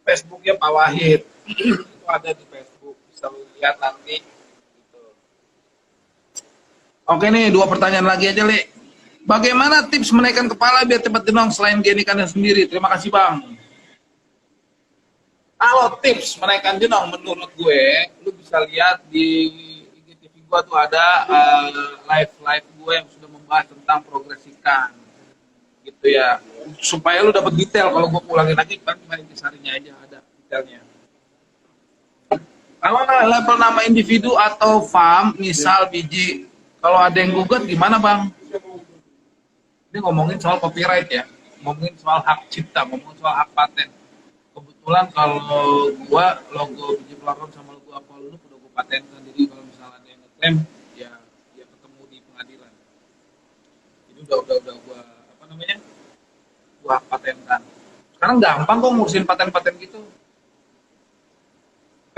Facebook-nya Pak Wahid. Itu ada di Facebook. Bisa lu lihat nanti. Gitu. Oke nih, 2 pertanyaan lagi aja, Le. Bagaimana tips menaikkan kepala biar cepat jenong selain genikannya sendiri? Terima kasih, Bang. Kalau tips menaikkan jenong menurut gue, lu bisa lihat di IGTV gue tuh ada live gue yang sudah membahas tentang progres ikan. Gitu ya. Supaya lu dapat detail, kalau gue ulangin lagi kan cuma intisarinya aja ada detailnya. Kalau level nama individu atau farm, misal biji, kalau ada yang gugat gimana, Bang? Ini ngomongin soal copyright ya, ngomongin soal hak cipta, ngomongin soal hak paten. Kebetulan kalau gua logo biji platform sama logo apa lu udah gua patenkan, jadi kalau misalnya ada yang ngeklaim ya ketemu di pengadilan. Jadi udah gua apa namanya, gua patenkan. Sekarang gampang kok ngurusin paten-paten gitu.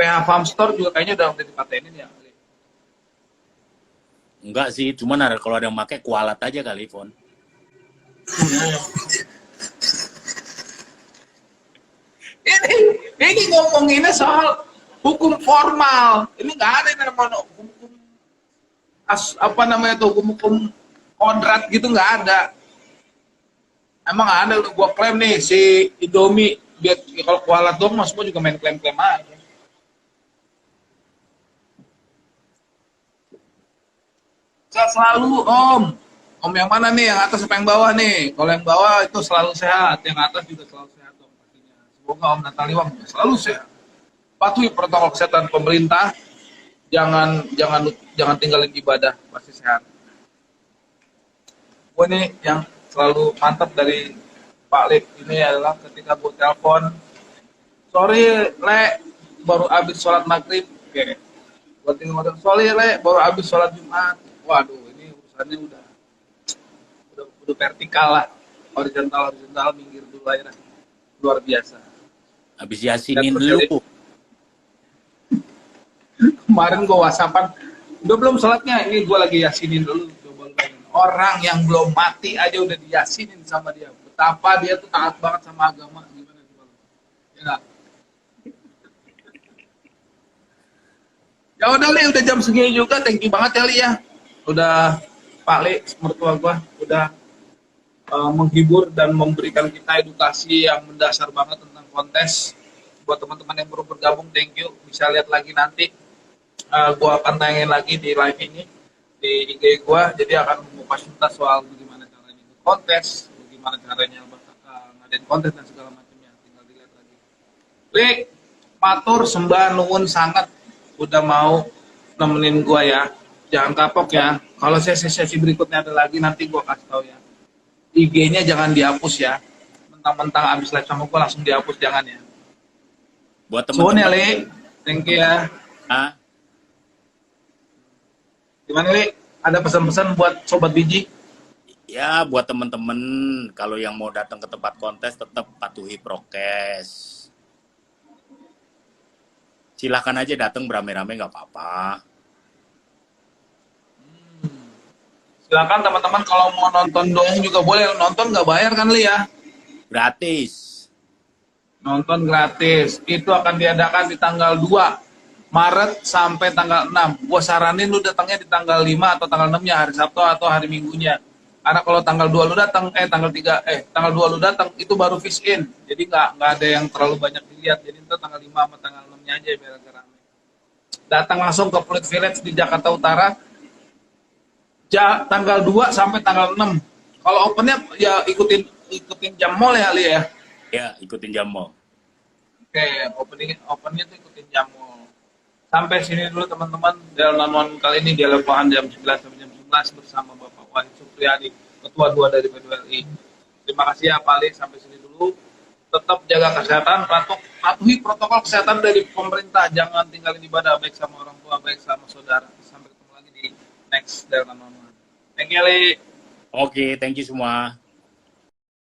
PH Farm Store juga kayaknya udah dipatenin ya. Enggak sih, cuman ada kalau ada yang pakai kualat aja kali, Fon. Ini ngomonginnya soal hukum formal. Ini nggak ada yang namanya hukum apa namanya tuh, hukum kodrat gitu, nggak ada. Emang ada, gua klaim nih si Indomie, dia kalau kualat dong mas, gua juga main klaim-klaim aja. Sehat selalu Om. Om yang mana nih? Yang atas apa yang bawah nih? Kalau yang bawah itu selalu sehat, yang atas juga selalu sehat Om pastinya. Semoga Om Nataliwang selalu sehat. Patuhi protokol kesehatan pemerintah. Jangan tinggalin ibadah, pasti sehat. Gue nih yang selalu mantap dari Pak Lip ini adalah ketika gue telepon, sorry Le, baru habis sholat maghrib. Oke. Gue tinggal ngomong, sorry Le, baru habis sholat Jumat. Waduh, ini urusannya udah vertikal lah, horizontal minggir dulu aja, luar biasa. Habis yasinin dulu. Kemarin gue whatsappan, udah belum sholatnya, ini gue lagi yasinin dulu. Coba orang yang belum mati aja udah diyasinin sama dia, betapa dia tuh taat banget sama agama. Gimana coba? Ya nggak? Ya udah Li, udah jam segini juga, thank you banget ya Li ya, udah Pak Li, mertua gue udah menghibur dan memberikan kita edukasi yang mendasar banget tentang kontes. Buat teman-teman yang baru bergabung, thank you. Bisa lihat lagi nanti. Gue akan tayangin lagi di live ini di IG gue. Jadi akan mengupas tuntas soal bagaimana caranya kontes, bagaimana caranya ngadain kontes dan segala macamnya. Tinggal dilihat lagi. Li, matur sembah nuwun sangat udah mau nemenin gue ya. Jangan kapok ya. Kalau sesi berikutnya ada lagi nanti gue kasih tahu ya. IG-nya jangan dihapus ya. mentang-mentang abis live sama gue langsung dihapus, jangan ya. Buat Suhun ya, teman-teman, Li. Thank you ya. ah, Gimana, Li? Ada pesan-pesan buat Sobat Biji? ya buat teman-teman kalau yang mau datang ke tempat kontes tetap patuhi prokes. Silahkan aja datang beramai-ramai nggak apa-apa. Silakan teman-teman kalau mau nonton dongeng juga boleh. Nonton nggak bayar kan, Li ya? Gratis. Nonton gratis. Itu akan diadakan di tanggal 2 Maret sampai tanggal 6. Gue saranin lu datangnya di tanggal 5 atau tanggal 6-nya, hari Sabtu atau hari Minggunya. Karena kalau tanggal 2 lu datang, tanggal 2 lu datang, itu baru fish in. Jadi nggak ada yang terlalu banyak dilihat. Jadi itu tanggal 5 sama tanggal 6-nya aja biar agak rame. Datang langsung ke Fleet Village di Jakarta Utara. Tanggal 2 sampai tanggal 6. Kalau opennya ya ikutin jam mall ya, Ali ya. Ya, ikutin jam mall. Oke, opennya tuh ikutin jam mall. Sampai sini dulu teman-teman. Dalam kali ini dialogkan jam 11 sampai jam 11 bersama Bapak Wahid Supriyadi, Ketua 2 dari P2LI. Terima kasih ya Pak Ali, sampai sini dulu. Tetap jaga kesehatan, patuhi protokol kesehatan dari pemerintah. Jangan tinggalin ibadah baik sama orang tua, baik sama saudara. Sampai ketemu lagi di next Dalam Thank you, Ali. Oke, thank you semua.